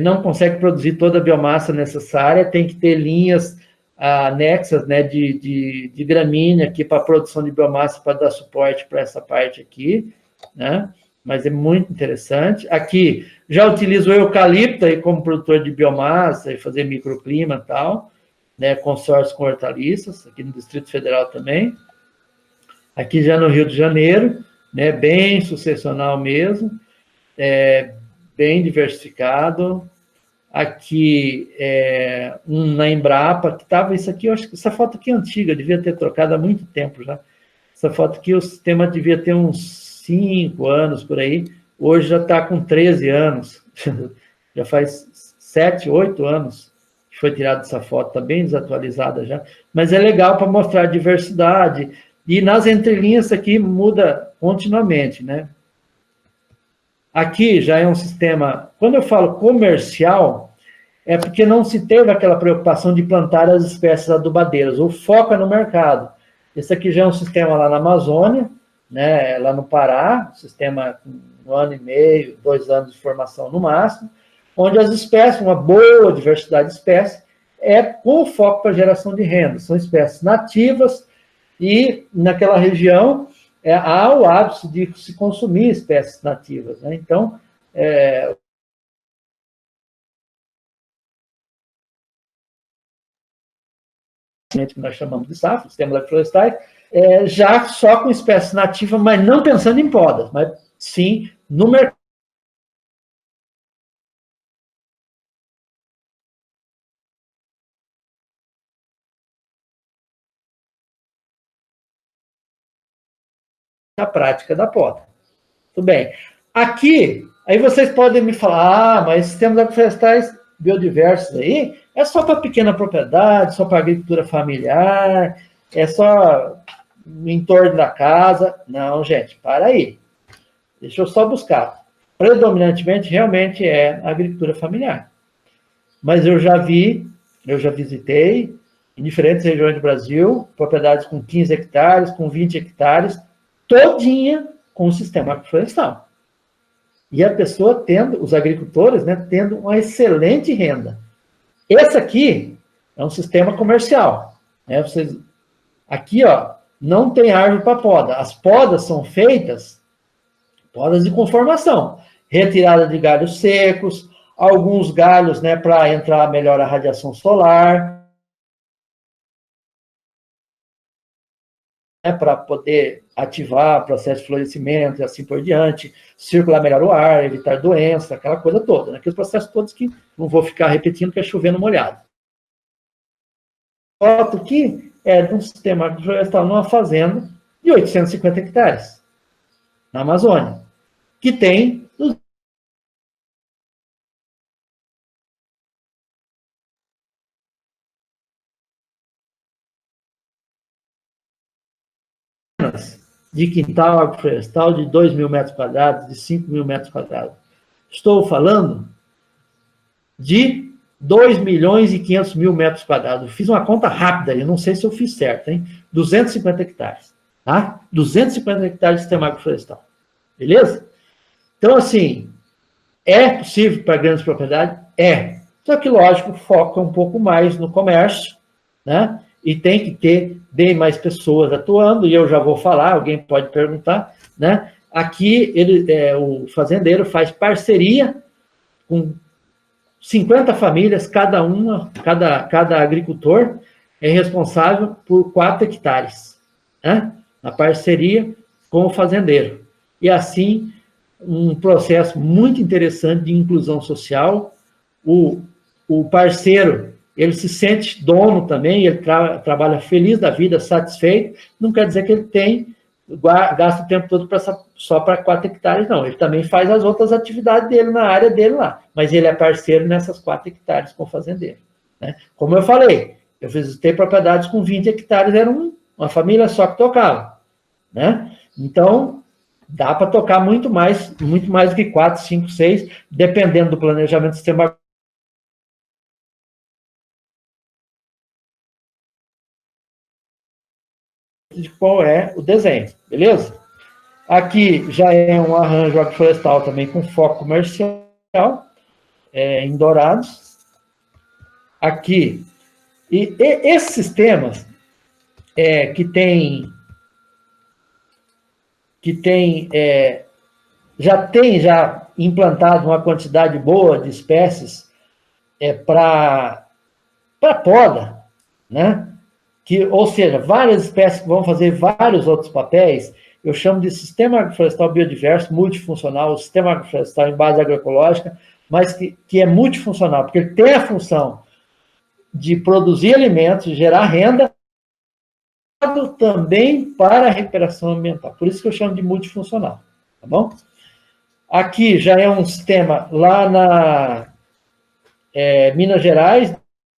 não consegue produzir toda a biomassa necessária, tem que ter linhas anexas, né, de gramínea aqui para a produção de biomassa, para dar suporte para essa parte aqui, né? Mas é muito interessante. Aqui já utilizo o eucalipto aí como produtor de biomassa e fazer microclima e tal, né, consórcio com hortaliças, aqui no Distrito Federal também. Aqui já no Rio de Janeiro, né, bem sucessional mesmo, bem diversificado. Aqui, na Embrapa, que estava isso aqui, eu acho que essa foto aqui é antiga, devia ter trocado há muito tempo já. Essa foto aqui, o sistema devia ter uns 5 anos por aí, hoje já está com 13 anos, já faz 7, 8 anos que foi tirada essa foto, está bem desatualizada já, mas é legal para mostrar a diversidade, e nas entrelinhas aqui muda continuamente, né? Aqui já é um sistema, quando eu falo comercial, é porque não se teve aquela preocupação de plantar as espécies adubadeiras, o foco é no mercado. Esse aqui já é um sistema lá na Amazônia, né, lá no Pará, sistema com 1 ano e meio, 2 anos de formação no máximo, onde as espécies, uma boa diversidade de espécies, com foco para geração de renda. São espécies nativas e naquela região há o hábito de se consumir espécies nativas, né? Então, que nós chamamos de SAF, sistema agroflorestais, já só com espécies nativas, mas não pensando em podas, mas sim no mercado. A prática da poda. Tudo bem. Aqui, aí vocês podem me falar, mas sistemas agroflorestais biodiversos aí é só para pequena propriedade, só para agricultura familiar, é só em torno da casa. Não, gente, para aí. Deixa eu só buscar. Predominantemente, realmente é agricultura familiar. Mas eu já visitei em diferentes regiões do Brasil, propriedades com 15 hectares, com 20 hectares, todinha com o sistema agroflorestal. E a pessoa os agricultores, né, tendo uma excelente renda. Esse aqui é um sistema comercial. Né? Aqui, ó, não tem árvore para poda. As podas são feitas, podas de conformação. Retirada de galhos secos, alguns galhos, né, para entrar melhor a radiação solar, né, para poder ativar o processo de florescimento e assim por diante, circular melhor o ar, evitar doença, aquela coisa toda, né? Aqueles processos todos que não vou ficar repetindo, que é chovendo molhado. Foto aqui é de um sistema agroflorestal numa fazenda de 850 hectares, na Amazônia, que tem de quintal agroflorestal de 2.000 metros quadrados, de 5.000 metros quadrados. Estou falando de 2.500.000 metros quadrados. Eu fiz uma conta rápida, eu não sei se eu fiz certo, hein? 250 hectares, tá? 250 hectares de sistema agroflorestal. Beleza? Então, assim, é possível para grandes propriedades? É. Só que, lógico, foca um pouco mais no comércio, né? E tem que ter bem mais pessoas atuando, e eu já vou falar, alguém pode perguntar, né? Aqui, o fazendeiro faz parceria com 50 famílias, cada agricultor é responsável por 4 hectares, né? Na parceria com o fazendeiro. E assim, um processo muito interessante de inclusão social, o parceiro, ele se sente dono também, ele trabalha feliz da vida, satisfeito, não quer dizer que ele gasta o tempo todo só para 4 hectares, não. Ele também faz as outras atividades dele na área dele lá, mas ele é parceiro nessas 4 hectares com o fazendeiro, né? Como eu falei, eu visitei propriedades com 20 hectares, era uma família só que tocava, né? Então, dá para tocar muito mais do que 4, 5, 6, dependendo do planejamento do sistema de qual é o desenho, beleza? Aqui já é um arranjo agroflorestal também com foco comercial, em Dourados. Aqui, e esses sistemas que já implantado uma quantidade boa de espécies para poda, né? Ou seja, várias espécies que vão fazer vários outros papéis, eu chamo de sistema agroflorestal biodiverso, multifuncional, o sistema agroflorestal em base agroecológica, mas que é multifuncional, porque ele tem a função de produzir alimentos, gerar renda, também para a recuperação ambiental. Por isso que eu chamo de multifuncional, tá bom? Aqui já é um sistema lá na Minas Gerais,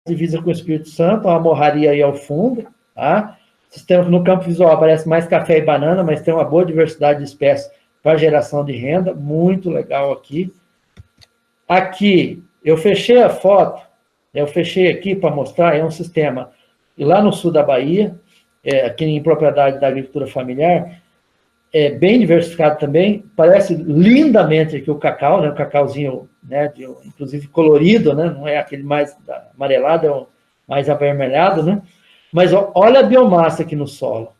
divisa com o Espírito Santo, uma morraria aí ao fundo, tá? Sistema que no campo visual aparece mais café e banana, mas tem uma boa diversidade de espécies para geração de renda, muito legal aqui. Aqui, eu fechei a foto, eu fechei aqui para mostrar, é um sistema lá no sul da Bahia, aqui em propriedade da agricultura familiar, bem diversificado também, parece lindamente aqui o cacau, né, o cacauzinho, né, inclusive colorido, né, não é aquele mais amarelado, é o mais avermelhado, né, mas olha a biomassa aqui no solo,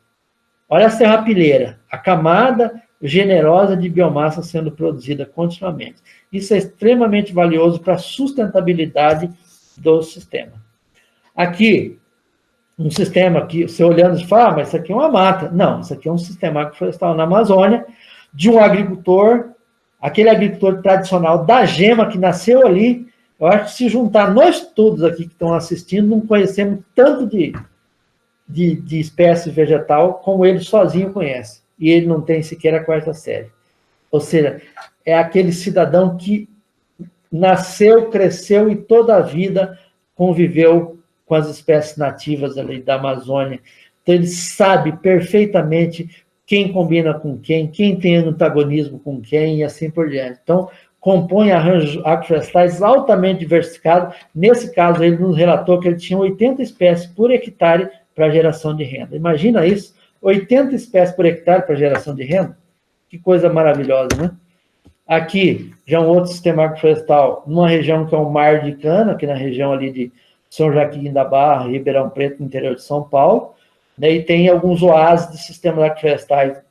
olha a serrapilheira, a camada generosa de biomassa sendo produzida continuamente. Isso é extremamente valioso para a sustentabilidade do sistema. Aqui, um sistema que, você olhando e fala, mas isso aqui é uma mata. Não, isso aqui é um sistema agroflorestal na Amazônia, de um agricultor, aquele agricultor tradicional da gema que nasceu ali. Eu acho que se juntar nós todos aqui que estão assistindo, não conhecemos tanto de espécie vegetal como ele sozinho conhece. E ele não tem sequer a 4ª série. Ou seja, é aquele cidadão que nasceu, cresceu e toda a vida conviveu com as espécies nativas ali da Amazônia. Então, ele sabe perfeitamente quem combina com quem tem antagonismo com quem e assim por diante. Então, compõe arranjos agroflorestais altamente diversificados. Nesse caso, ele nos relatou que ele tinha 80 espécies por hectare para geração de renda. Imagina isso, 80 espécies por hectare para geração de renda? Que coisa maravilhosa, né? Aqui, já um outro sistema agroflorestal, numa região que é o Mar de Cana, aqui na região ali de São Joaquim da Barra, Ribeirão Preto, no interior de São Paulo, né, e tem alguns oásis de sistemas agroflorestais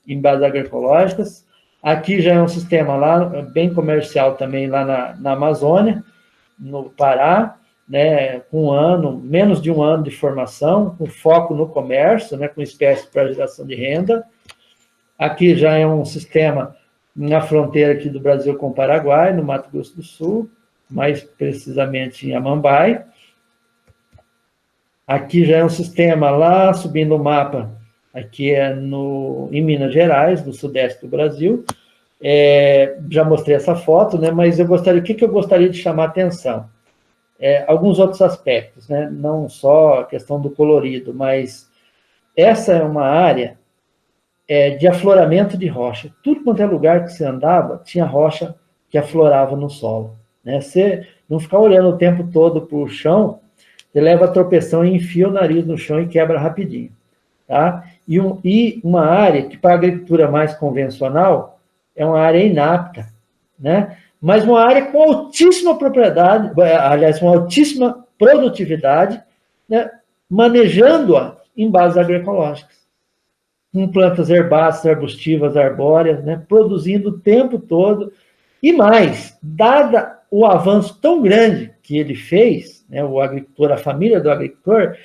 em bases agroecológicas. Aqui já é um sistema lá, bem comercial também, lá na Amazônia, no Pará, né, com menos de um ano de formação, com foco no comércio, né, com espécies para geração de renda. Aqui já é um sistema na fronteira aqui do Brasil com o Paraguai, no Mato Grosso do Sul, mais precisamente em Amambai. Aqui já é um sistema lá, subindo o mapa, aqui em Minas Gerais, no sudeste do Brasil. Já mostrei essa foto, né, mas o que eu gostaria de chamar a atenção? Alguns outros aspectos, né, não só a questão do colorido, mas essa é uma área de afloramento de rocha. Tudo quanto é lugar que você andava, tinha rocha que aflorava no solo, né? Você não ficar olhando o tempo todo para o chão, você leva a tropeção e enfia o nariz no chão e quebra rapidinho, tá? E uma área que, para a agricultura mais convencional, é uma área inapta, né? Mas uma área com altíssima propriedade, aliás, com altíssima produtividade, né? Manejando-a em bases agroecológicas, com plantas herbáceas, arbustivas, arbóreas, né? Produzindo o tempo todo. E mais, dada o avanço tão grande que ele fez, né, o agricultor, a família do agricultor,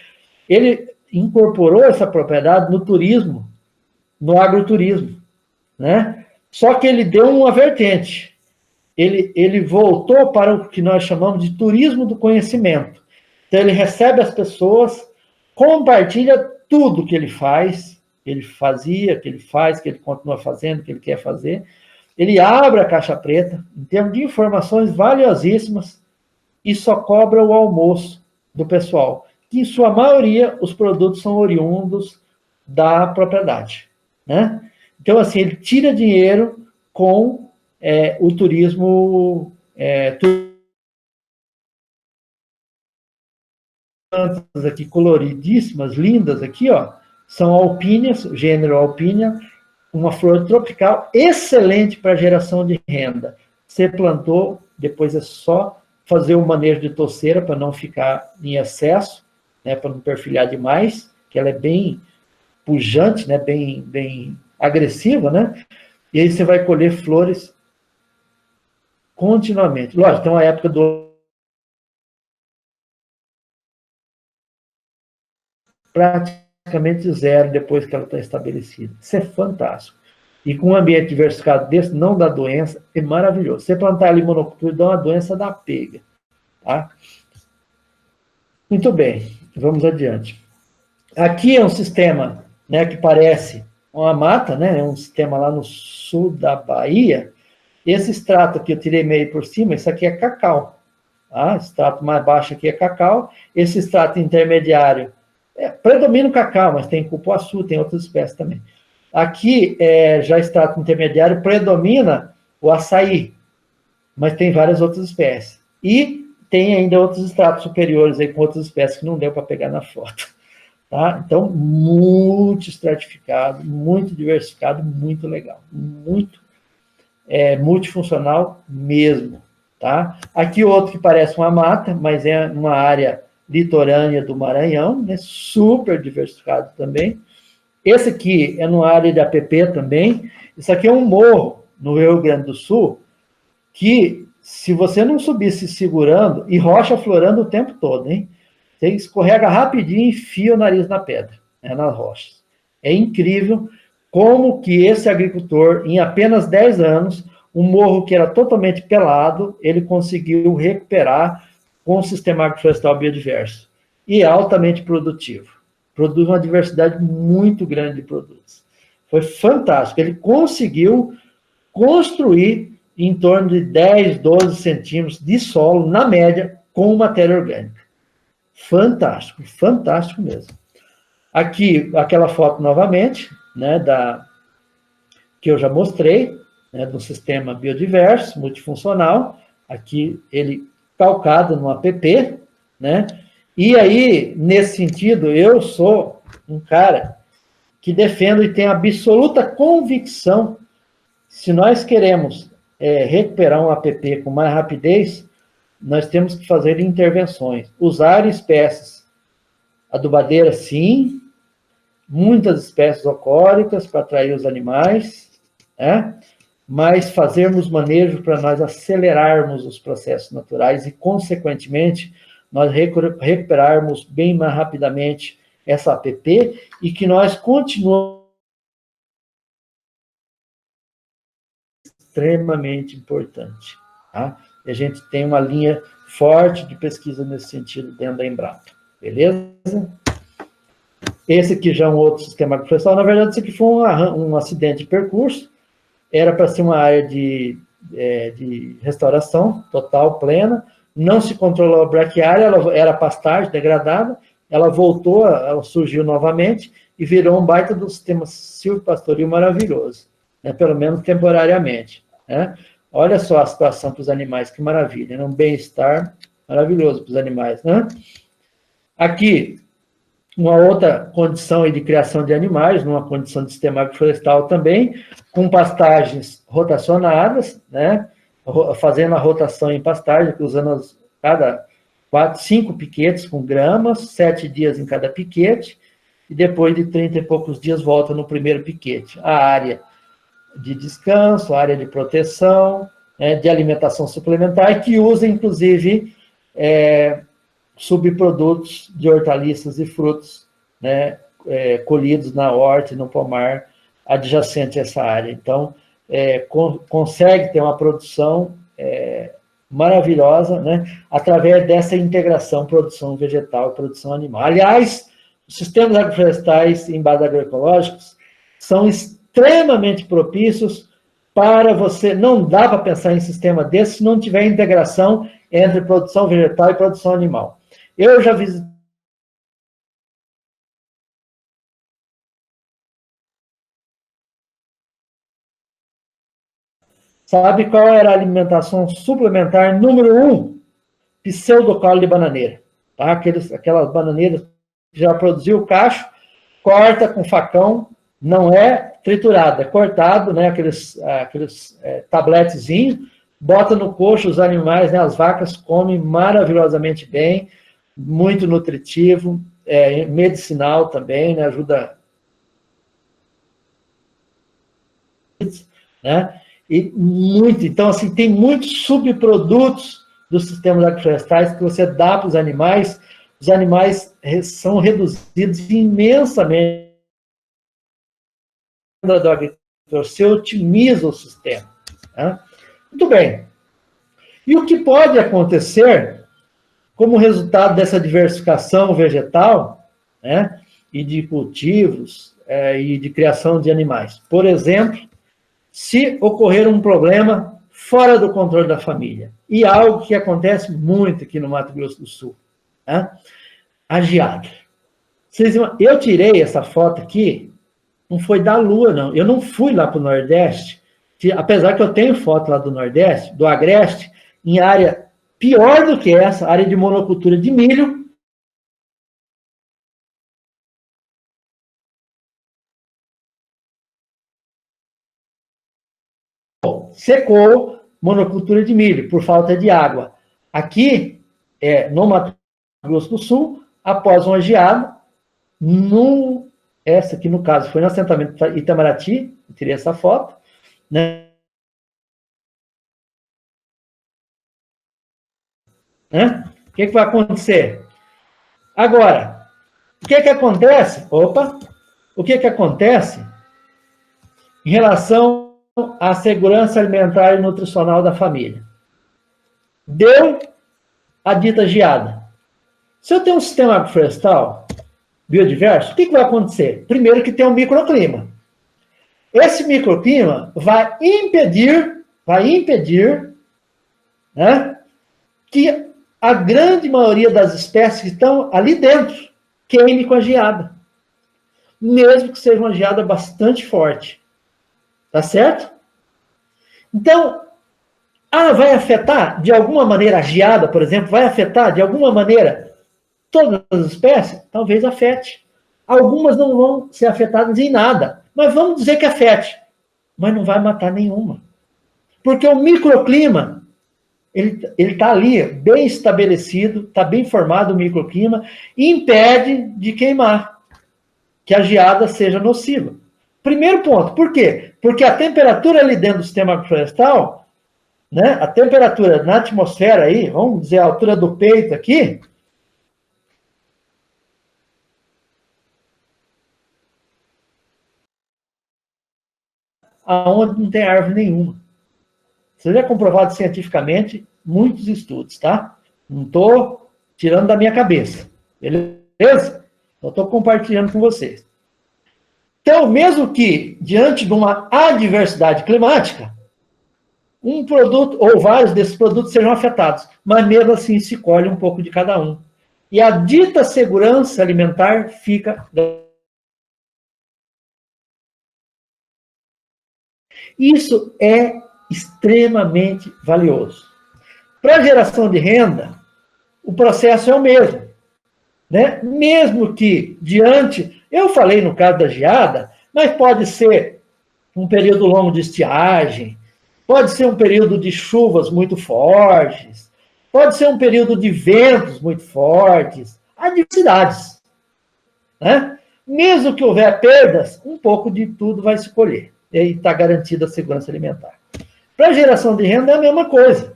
ele incorporou essa propriedade no turismo, no agroturismo, né? Só que ele deu uma vertente. ele voltou para o que nós chamamos de turismo do conhecimento. Então, ele recebe as pessoas, compartilha tudo que ele faz, que ele fazia, que ele faz, que ele continua fazendo, que ele quer fazer. Ele abre a caixa preta, em termos de informações valiosíssimas, e só cobra o almoço do pessoal, que, em sua maioria, os produtos são oriundos da propriedade, né? Então, assim, ele tira dinheiro com o turismo, plantas aqui coloridíssimas, lindas aqui, ó, são alpíneas, o gênero alpínea, uma flor tropical excelente para geração de renda. Você plantou, depois é só fazer o manejo de toceira para não ficar em excesso, né, para não perfilhar demais, que ela é bem pujante, né, bem agressiva, né? E aí você vai colher flores continuamente. Lógico, tem uma época do praticamente zero depois que ela está estabelecida. Isso é fantástico. E com um ambiente diversificado desse, não dá doença, é maravilhoso. Você plantar ali monocultura, dá uma doença da pega. Tá? Muito bem, vamos adiante. Aqui é um sistema, né, que parece uma mata, né, é um sistema lá no sul da Bahia. Esse extrato aqui eu tirei meio por cima, isso aqui é cacau. Tá? Esse extrato mais baixo aqui é cacau. Esse extrato intermediário, predomina o cacau, mas tem cupuaçu, tem outras espécies também. Aqui, já extrato intermediário, predomina o açaí, mas tem várias outras espécies. E tem ainda outros extratos superiores aí com outras espécies que não deu para pegar na foto. Tá? Então, muito estratificado, muito diversificado, muito legal. Muito multifuncional mesmo. Tá? Aqui outro que parece uma mata, mas é uma área litorânea do Maranhão, né? Super diversificado também. Esse aqui é numa área de APP também. Isso aqui é um morro no Rio Grande do Sul, que se você não subir se segurando, e rocha florando o tempo todo, hein? Você escorrega rapidinho e enfia o nariz na pedra, né, nas rochas. É incrível como que esse agricultor, em apenas 10 anos, um morro que era totalmente pelado, ele conseguiu recuperar com o sistema agroflorestal biodiverso. E é altamente produtivo. Produz uma diversidade muito grande de produtos. Foi fantástico. Ele conseguiu construir em torno de 10, 12 centímetros de solo, na média, com matéria orgânica. Fantástico, fantástico mesmo. Aqui, aquela foto novamente, né, que eu já mostrei, né, do sistema biodiverso, multifuncional. Aqui, ele calcado no APP, né? E aí, nesse sentido, eu sou um cara que defendo e tenho absoluta convicção, se nós queremos recuperar um APP com mais rapidez, nós temos que fazer intervenções. Usar espécies adubadeiras, sim, muitas espécies ocóricas para atrair os animais, né? Mas fazermos manejo para nós acelerarmos os processos naturais e, consequentemente, nós recuperarmos bem mais rapidamente essa APP e que nós continuamos extremamente importante. Tá? E a gente tem uma linha forte de pesquisa nesse sentido dentro da Embrapa. Beleza? Esse aqui já é um outro sistema agroflorestal. Na verdade, isso aqui foi um acidente de percurso. Era para ser uma área de restauração total, plena. Não se controlou a braquiária, ela era pastagem degradada. Ela voltou, ela surgiu novamente e virou um baita do sistema silvopastoril maravilhoso, né? Pelo menos temporariamente. Né? Olha só a situação para os animais, que maravilha, né? Um bem-estar maravilhoso para os animais. Né? Aqui, uma outra condição de criação de animais, numa condição de sistema agroflorestal também, com pastagens rotacionadas, né? Fazendo a rotação em pastagem, usando cada 4, 5 piquetes com gramas, 7 dias em cada piquete, e depois de 30 e poucos dias volta no primeiro piquete. A área de descanso, a área de proteção, né, de alimentação suplementar, que usa, inclusive, subprodutos de hortaliças e frutos, né, colhidos na horta e no pomar adjacente a essa área. Então, consegue ter uma produção maravilhosa, né, através dessa integração produção vegetal e produção animal. Aliás, os sistemas agroflorestais em bases agroecológicos são extremamente propícios para você, não dá para pensar em sistema desse se não tiver integração entre produção vegetal e produção animal. Eu já visitei Sabe qual era a alimentação suplementar número 1? Pseudocalo de bananeira. Tá? Aquelas bananeiras que já produziu o cacho, corta com facão, não é triturado, é cortado, né? aqueles tabletezinhos, bota no coxo os animais, né? As vacas comem maravilhosamente bem, muito nutritivo, medicinal também, né? Ajuda... né? E muito, então, assim, tem muitos subprodutos dos sistemas agroflorestais que você dá para os animais são reduzidos imensamente do agricultor, você otimiza o sistema. Né? Muito bem. E o que pode acontecer como resultado dessa diversificação vegetal, né, e de cultivos e de criação de animais? Por exemplo, se ocorrer um problema fora do controle da família, e algo que acontece muito aqui no Mato Grosso do Sul, né? A geada. Eu tirei essa foto aqui, não foi da Lua, não. Eu não fui lá para o Nordeste, apesar que eu tenho foto lá do Nordeste, do Agreste, em área pior do que essa, área de monocultura de milho. Secou, monocultura de milho, por falta de água. Aqui, no Mato Grosso do Sul, após uma geada, essa aqui no caso foi no assentamento Itamaraty, eu tirei essa foto, né? O que vai acontecer? Agora, o que acontece? O que acontece em relação à segurança alimentar e nutricional da família? Deu a dita geada. Se eu tenho um sistema agroflorestal biodiverso, o que vai acontecer? Primeiro que tem um microclima. Esse microclima vai impedir, né, que a grande maioria das espécies que estão ali dentro queime com a geada. Mesmo que seja uma geada bastante forte. Tá certo? Então, vai afetar de alguma maneira a geada, por exemplo, vai afetar de alguma maneira todas as espécies? Talvez afete. Algumas não vão ser afetadas em nada, mas vamos dizer que afete. Mas não vai matar nenhuma. Porque o microclima, ele está ali, bem estabelecido, está bem formado o microclima, e impede de queimar, que a geada seja nociva. Primeiro ponto, por quê? Porque a temperatura ali dentro do sistema agroflorestal, né, a temperatura na atmosfera aí, vamos dizer a altura do peito aqui, aonde não tem árvore nenhuma. Isso já é comprovado cientificamente, muitos estudos, tá? Não estou tirando da minha cabeça, beleza? Eu estou compartilhando com vocês. Então, mesmo que, diante de uma adversidade climática, um produto ou vários desses produtos sejam afetados, mas mesmo assim se colhe um pouco de cada um. E a dita segurança alimentar fica... Isso é extremamente valioso. Para a geração de renda, o processo é o mesmo. Né? Mesmo que, diante... Eu falei no caso da geada, mas pode ser um período longo de estiagem, pode ser um período de chuvas muito fortes, pode ser um período de ventos muito fortes, adversidades. Né? Mesmo que houver perdas, um pouco de tudo vai se colher. E aí está garantida a segurança alimentar. Para a geração de renda é a mesma coisa.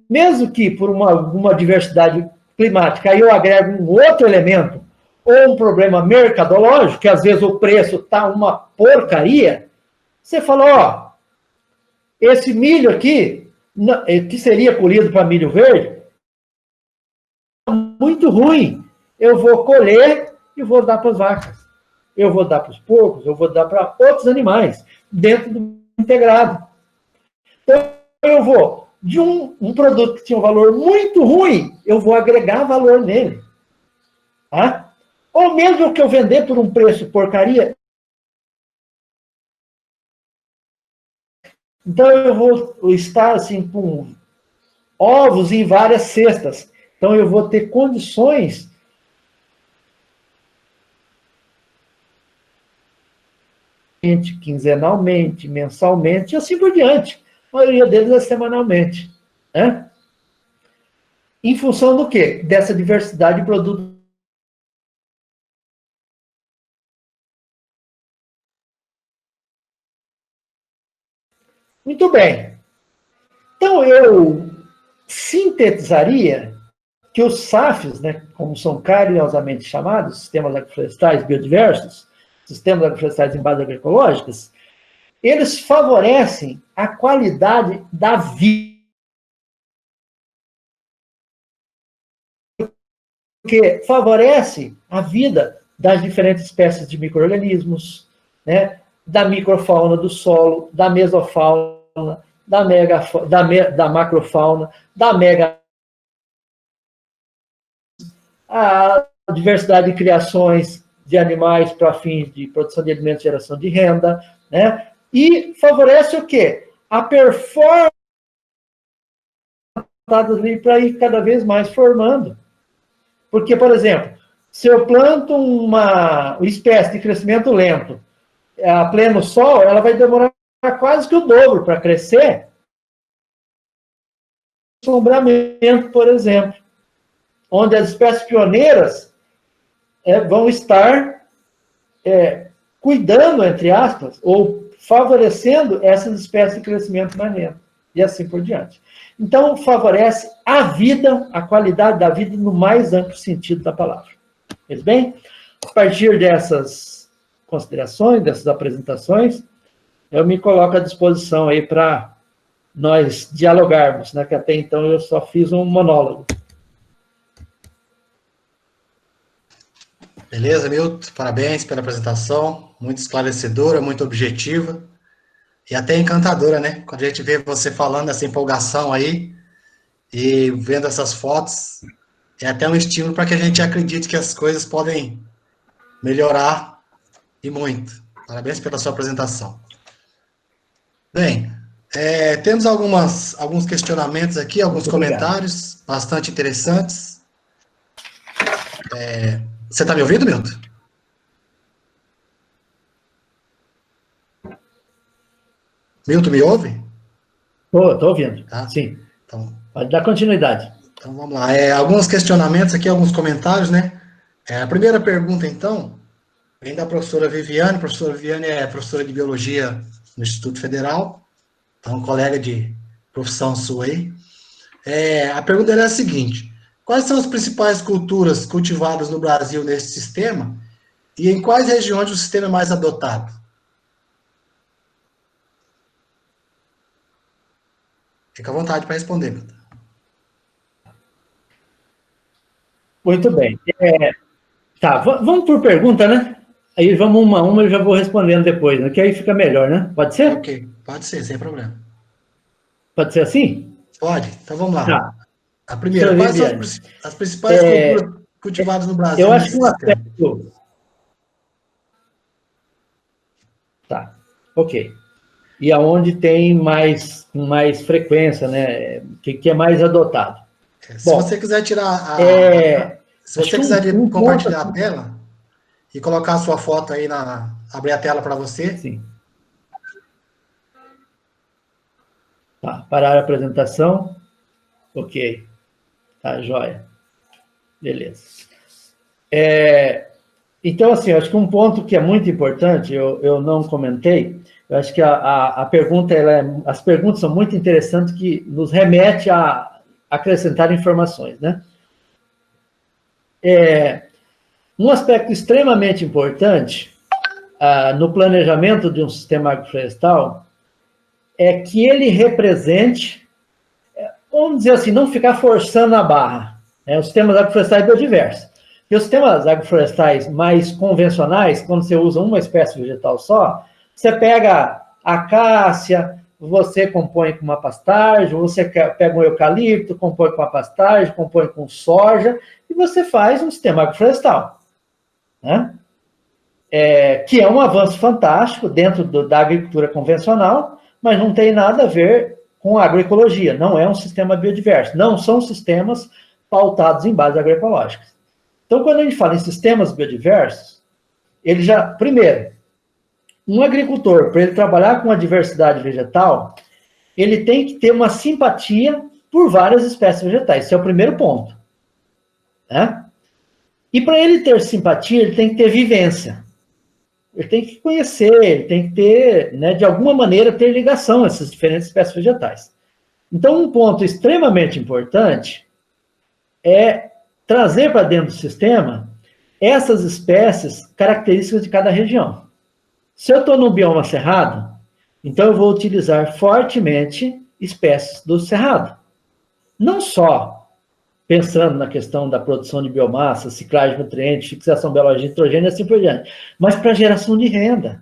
Mesmo que por alguma diversidade climática, aí eu agrego um outro elemento, ou um problema mercadológico, que às vezes o preço está uma porcaria, você fala, esse milho aqui que seria colhido para milho verde, muito ruim. Eu vou colher e vou dar para as vacas. Eu vou dar para os porcos, eu vou dar para outros animais, dentro do integrado. Então, eu vou, de um produto que tinha um valor muito ruim, eu vou agregar valor nele. Tá? Ou mesmo que eu vender por um preço porcaria, então eu vou estar assim com ovos em várias cestas. Então eu vou ter condições quinzenalmente, mensalmente, e assim por diante. A maioria deles é semanalmente. Né? Em função do quê? Dessa diversidade de produtos. Muito bem. Então, eu sintetizaria que os SAFs, né, como são carinhosamente chamados, sistemas agroflorestais biodiversos, sistemas agroflorestais em bases agroecológicas, eles favorecem a qualidade da vida. Porque favorece a vida das diferentes espécies de micro-organismos, né, da microfauna do solo, da mesofauna, da macrofauna, da mega... a diversidade de criações de animais para fins de produção de alimentos e geração de renda, né? E favorece o quê? A performance para ir cada vez mais formando. Porque, por exemplo, se eu planto uma espécie de crescimento lento a pleno sol, ela vai demorar quase que o dobro para crescer. Sombramento, por exemplo, onde as espécies pioneiras vão estar cuidando, entre aspas, ou favorecendo essas espécies de crescimento mais lento, e assim por diante. Então, favorece a vida, a qualidade da vida no mais amplo sentido da palavra. Pois bem, a partir dessas considerações, dessas apresentações, eu me coloco à disposição aí para nós dialogarmos, né, que até então eu só fiz um monólogo. Beleza, Milton? Parabéns pela apresentação, muito esclarecedora, muito objetiva e até encantadora, né? Quando a gente vê você falando essa empolgação aí e vendo essas fotos, é até um estímulo para que a gente acredite que as coisas podem melhorar e muito. Parabéns pela sua apresentação. Bem, temos alguns questionamentos aqui, alguns comentários bastante interessantes. Você está me ouvindo, Milton? Milton, me ouve? Estou ouvindo, tá? Sim. Então, pode dar continuidade. Então, vamos lá. Alguns questionamentos aqui, alguns comentários, né? A primeira pergunta, então, vem da professora Viviane. A professora Viviane é professora de Biologia no Instituto Federal, então, colega de profissão sua aí. A pergunta é a seguinte: quais são as principais culturas cultivadas no Brasil nesse sistema e em quais regiões o sistema é mais adotado? Fica à vontade para responder, Milton. Muito bem. Tá, vamos por pergunta, né? Aí vamos uma a uma, eu já vou respondendo depois, né? Que aí fica melhor, né? Pode ser? Ok, pode ser, sem problema. Pode ser assim? Pode, então vamos lá. Tá. A primeira, quais são as principais culturas cultivadas no Brasil? Eu acho que um aspecto... Tá, ok. E aonde tem mais frequência, né? Que é mais adotado. Se você quiser tirar se você quiser compartilhar a tela e colocar a sua foto aí, abrir a tela para você. Sim. Tá, parar a apresentação. Ok. Tá, joia. Beleza. Então, assim, eu acho que um ponto que é muito importante, eu não comentei, eu acho que a pergunta, as perguntas são muito interessantes, que nos remete a acrescentar informações, né? Um aspecto extremamente importante no planejamento de um sistema agroflorestal é que ele represente vamos dizer assim, não ficar forçando a barra, né? Os sistemas agroflorestais biodiversos. E os sistemas agroflorestais mais convencionais, quando você usa uma espécie vegetal só, você pega a acácia, você compõe com uma pastagem, você pega um eucalipto, compõe com uma pastagem, compõe com soja, e você faz um sistema agroflorestal, né? Que é um avanço fantástico dentro da agricultura convencional, mas não tem nada a ver com a agroecologia, não é um sistema biodiverso, não são sistemas pautados em bases agroecológicas. Então, quando a gente fala em sistemas biodiversos, ele já, primeiro, um agricultor, para ele trabalhar com a diversidade vegetal, ele tem que ter uma simpatia por várias espécies vegetais, esse é o primeiro ponto, né? E para ele ter simpatia, ele tem que ter vivência. Ele tem que conhecer, ele tem que ter, né, de alguma maneira, ter ligação a essas diferentes espécies vegetais. Então, um ponto extremamente importante é trazer para dentro do sistema essas espécies características de cada região. Se eu estou no bioma cerrado, então eu vou utilizar fortemente espécies do cerrado. Não só pensando na questão da produção de biomassa, ciclagem de nutrientes, fixação biológica de nitrogênio e assim por diante, mas para geração de renda.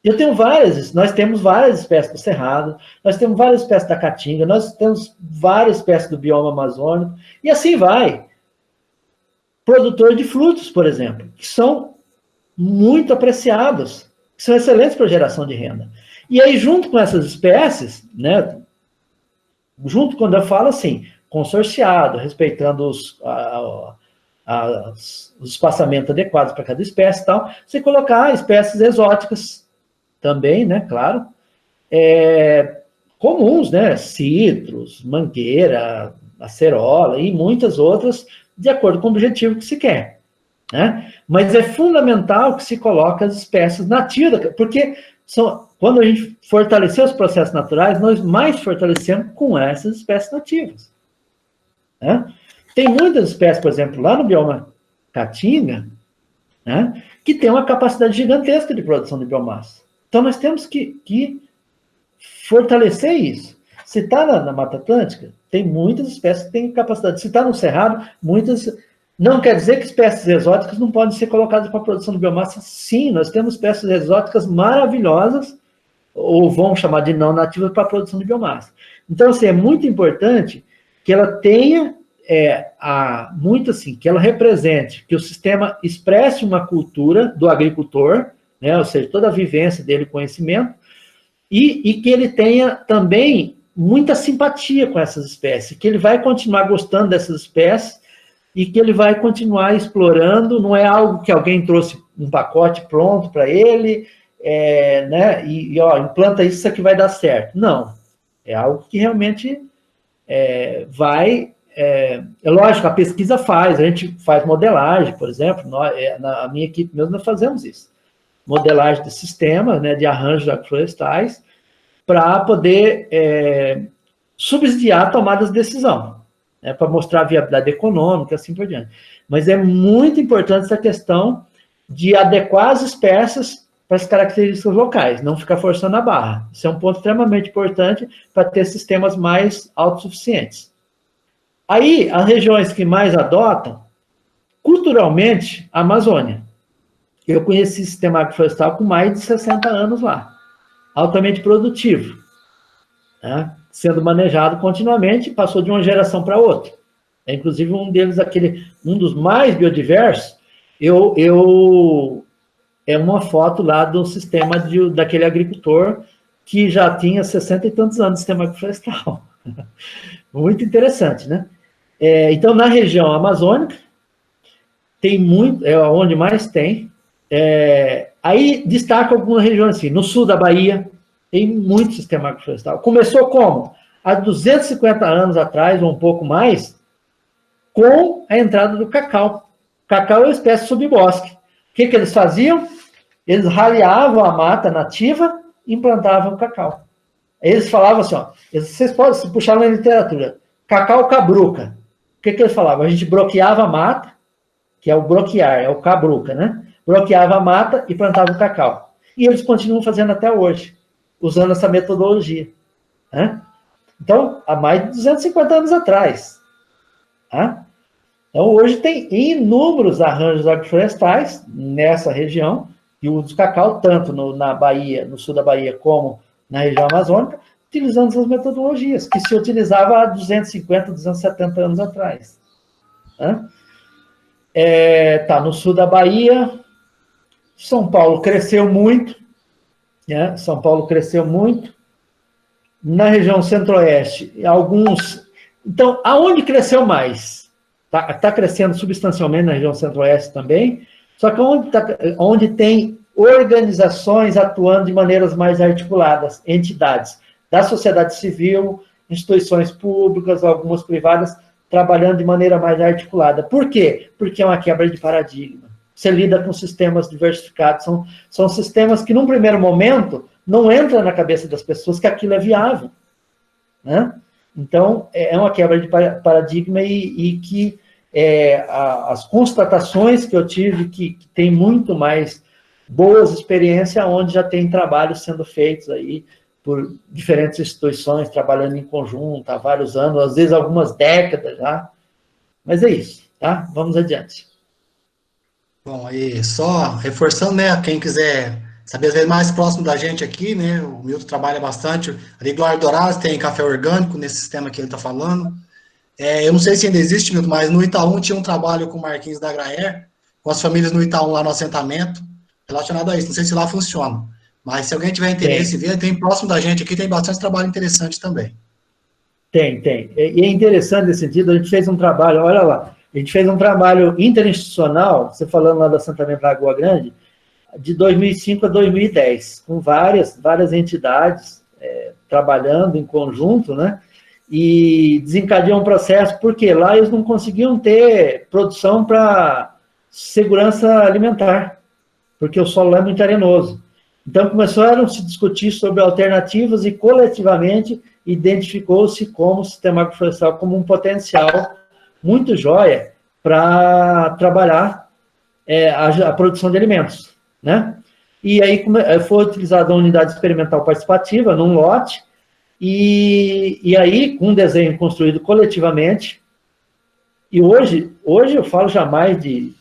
Nós temos várias espécies do cerrado, nós temos várias espécies da caatinga, nós temos várias espécies do bioma amazônico, e assim vai. Produtor de frutos, por exemplo, que são muito apreciados, que são excelentes para geração de renda. E aí, junto com essas espécies, né, junto quando eu falo assim, consorciado, respeitando os espaçamentos adequados para cada espécie e tal, você colocar espécies exóticas também, né, claro, comuns, né, citros, mangueira, acerola e muitas outras, de acordo com o objetivo que se quer, né? Mas é fundamental que se coloque as espécies nativas, porque quando a gente fortalecer os processos naturais, nós mais fortalecemos com essas espécies nativas, né? Tem muitas espécies, por exemplo, lá no bioma caatinga, né, que tem uma capacidade gigantesca de produção de biomassa. Então, nós temos que fortalecer isso. Se está na Mata Atlântica, tem muitas espécies que têm capacidade. Se está no Cerrado, muitas... Não quer dizer que espécies exóticas não podem ser colocadas para a produção de biomassa. Sim, nós temos espécies exóticas maravilhosas, ou vamos chamar de não nativas, para a produção de biomassa. Então, assim, é muito importante que ela tenha, muito assim, que ela represente, que o sistema expresse uma cultura do agricultor, né, ou seja, toda a vivência dele, conhecimento, e que ele tenha também muita simpatia com essas espécies, que ele vai continuar gostando dessas espécies e que ele vai continuar explorando, não é algo que alguém trouxe um pacote pronto para ele, né, ó, implanta isso aqui vai dar certo. Não, é algo que realmente vai... É lógico, a pesquisa a gente faz modelagem, por exemplo, na minha equipe mesmo nós fazemos isso. Modelagem de sistemas, né, de arranjos agroflorestais, para poder subsidiar tomadas de decisão, né, para mostrar a viabilidade econômica, assim por diante. Mas é muito importante essa questão de adequar as espécies para as características locais, não ficar forçando a barra. Isso é um ponto extremamente importante para ter sistemas mais autossuficientes. Aí, as regiões que mais adotam, culturalmente, a Amazônia. Eu conheci sistema agroflorestal com mais de 60 anos lá, altamente produtivo, né? Sendo manejado continuamente, passou de uma geração para outra. Inclusive, um deles, um dos mais biodiversos, é uma foto lá do sistema daquele agricultor que já tinha 60 e tantos anos de sistema agroflorestal. Muito interessante, né? Então, na região amazônica, tem muito, é onde mais tem. Aí destaca algumas regiões assim, no sul da Bahia, tem muito sistema agroflorestal. Começou como? Há 250 anos atrás, ou um pouco mais, com a entrada do cacau. Cacau é uma espécie de subbosque. O que eles faziam? Eles raleavam a mata nativa e implantavam o cacau. Eles falavam assim, ó, vocês podem se puxar na literatura, cacau cabruca. O que eles falavam? A gente bloqueava a mata, que é o broquear, é o cabruca, né? Bloqueava a mata e plantava o cacau. E eles continuam fazendo até hoje, usando essa metodologia, né? Então, há mais de 250 anos atrás. Tá? Então, hoje tem inúmeros arranjos agroflorestais nessa região, e o uso do cacau, tanto na Bahia, no sul da Bahia, como na região amazônica, utilizando essas metodologias, que se utilizava há 250, 270 anos atrás. Tá? No sul da Bahia, São Paulo cresceu muito, né? São Paulo cresceu muito. Na região centro-oeste, alguns... Então, aonde cresceu mais? Está crescendo substancialmente na região centro-oeste também, só que onde tem organizações atuando de maneiras mais articuladas, entidades da sociedade civil, instituições públicas, algumas privadas, trabalhando de maneira mais articulada. Por quê? Porque é uma quebra de paradigma. Você lida com sistemas diversificados, são sistemas que, num primeiro momento, não entra na cabeça das pessoas que aquilo é viável. Né? Então, é uma quebra de paradigma e que as constatações que eu tive, que tem muito mais boas experiências, onde já tem trabalhos sendo feitos aí por diferentes instituições, trabalhando em conjunto há vários anos, às vezes algumas décadas já. Mas é isso, tá? Vamos adiante. Bom, e só reforçando, né, quem quiser saber às vezes mais próximo da gente aqui, né, o Milton trabalha bastante, ali Glória Dourados tem café orgânico nesse sistema que ele está falando. Eu não sei se ainda existe, Milton, mas no Itaú tinha um trabalho com o Marquinhos da Graer, com as famílias no Itaú lá no assentamento, relacionado a isso. Não sei se lá funciona, mas se alguém tiver interesse em ver, tem próximo da gente aqui, tem bastante trabalho interessante também. Tem. E é interessante nesse sentido, a gente fez um trabalho, olha lá, a gente fez um trabalho interinstitucional, você falando lá do assentamento Lagoa Grande, de 2005 a 2010, com várias entidades trabalhando em conjunto, né? E desencadeou um processo, porque lá eles não conseguiam ter produção para segurança alimentar, porque o solo lá é muito arenoso. Então, começaram a se discutir sobre alternativas e, coletivamente, identificou-se como o sistema agroflorestal como um potencial muito jóia para trabalhar a produção de alimentos, né? E aí foi utilizada a unidade experimental participativa num lote, e aí, com um desenho construído coletivamente, e hoje eu falo já mais de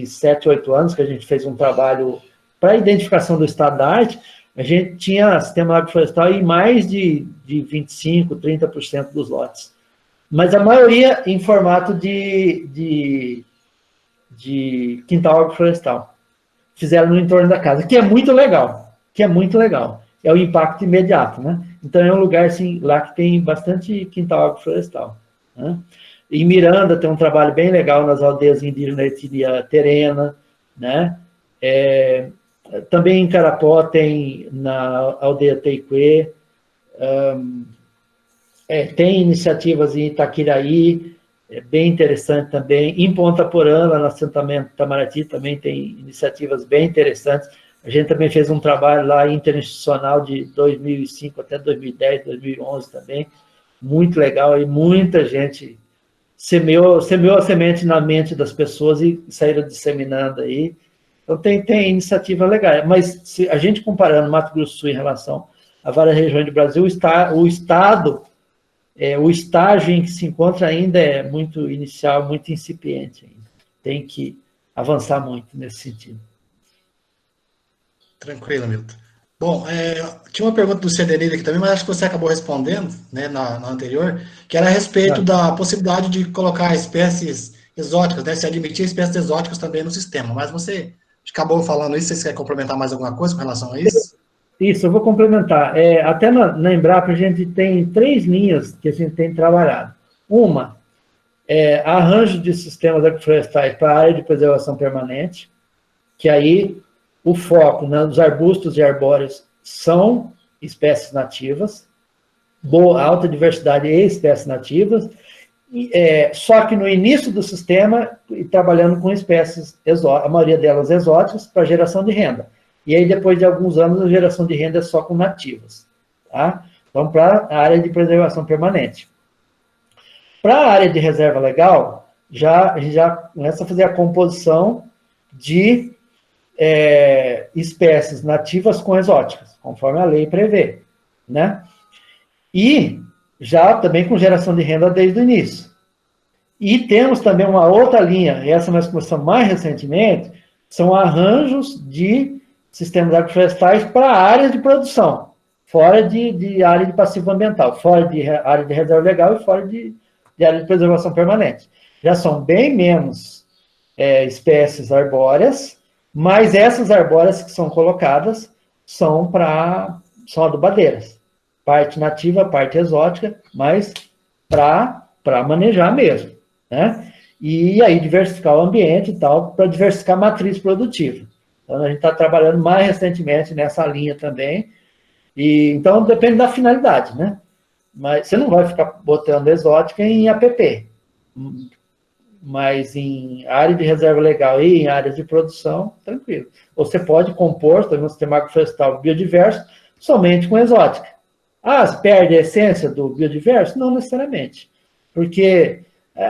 7, 8 anos que a gente fez um trabalho para a identificação do estado da arte, a gente tinha sistema agroflorestal em mais de 25%, 30% dos lotes. Mas a maioria em formato de quintal agroflorestal. Fizeram no entorno da casa, que é muito legal. É o impacto imediato, né? Então, é um lugar, assim, lá que tem bastante quintal agroflorestal, né? Em Miranda tem um trabalho bem legal nas aldeias indígenas da etnia terena, né? Também em Carapó tem na aldeia Teicuê, tem iniciativas em Itaquiraí, bem interessante também. Em Ponta Porã, lá no assentamento Itamaraty, também tem iniciativas bem interessantes. A gente também fez um trabalho lá interinstitucional de 2005 até 2010, 2011 também, muito legal, e muita gente semeou a semente na mente das pessoas e saíram disseminando aí. Então, tem iniciativa legal, mas se a gente comparando Mato Grosso do Sul em relação a várias regiões do Brasil, o estágio em que se encontra ainda é muito inicial, muito incipiente ainda. Tem que avançar muito nesse sentido. Tranquilo, Milton. Bom, tinha uma pergunta do Cederilho aqui também, mas acho que você acabou respondendo, né, na anterior, que era a respeito da possibilidade de colocar espécies exóticas, né, se admitir espécies exóticas também no sistema, mas você acabou falando isso, você quer complementar mais alguma coisa com relação a isso? Isso, eu vou complementar. Até na Embrapa a gente tem 3 linhas que a gente tem trabalhado. Uma arranjo de sistemas agroflorestais para a área de preservação permanente, que aí o foco nos arbustos e arbóreos são espécies nativas, alta diversidade e espécies nativas, só que no início do sistema, trabalhando com espécies exóticas, a maioria delas exóticas, para geração de renda. E aí, depois de alguns anos, a geração de renda é só com nativas. Tá? Então, para a área de preservação permanente. Para a área de reserva legal, a gente já começa a fazer a composição de espécies nativas com exóticas, conforme a lei prevê, né? E já também com geração de renda desde o início. E temos também uma outra linha, essa nós começamos mais recentemente, são arranjos de sistemas agroflorestais para áreas de produção, fora de área de passivo ambiental, fora de área de reserva legal e fora de área de preservação permanente. Já são bem menos espécies arbóreas, mas essas arbóreas que são colocadas são adubadeiras. Parte nativa, parte exótica, mas para manejar mesmo, né? E aí diversificar o ambiente e tal, para diversificar a matriz produtiva. Então, a gente está trabalhando mais recentemente nessa linha também. E, então, depende da finalidade, né? Mas você não vai ficar botando exótica em APP. Mas em área de reserva legal e em áreas de produção, tranquilo. Você pode compor no sistema agroflorestal biodiverso somente com exótica. Ah, perde a essência do biodiverso? Não necessariamente. Porque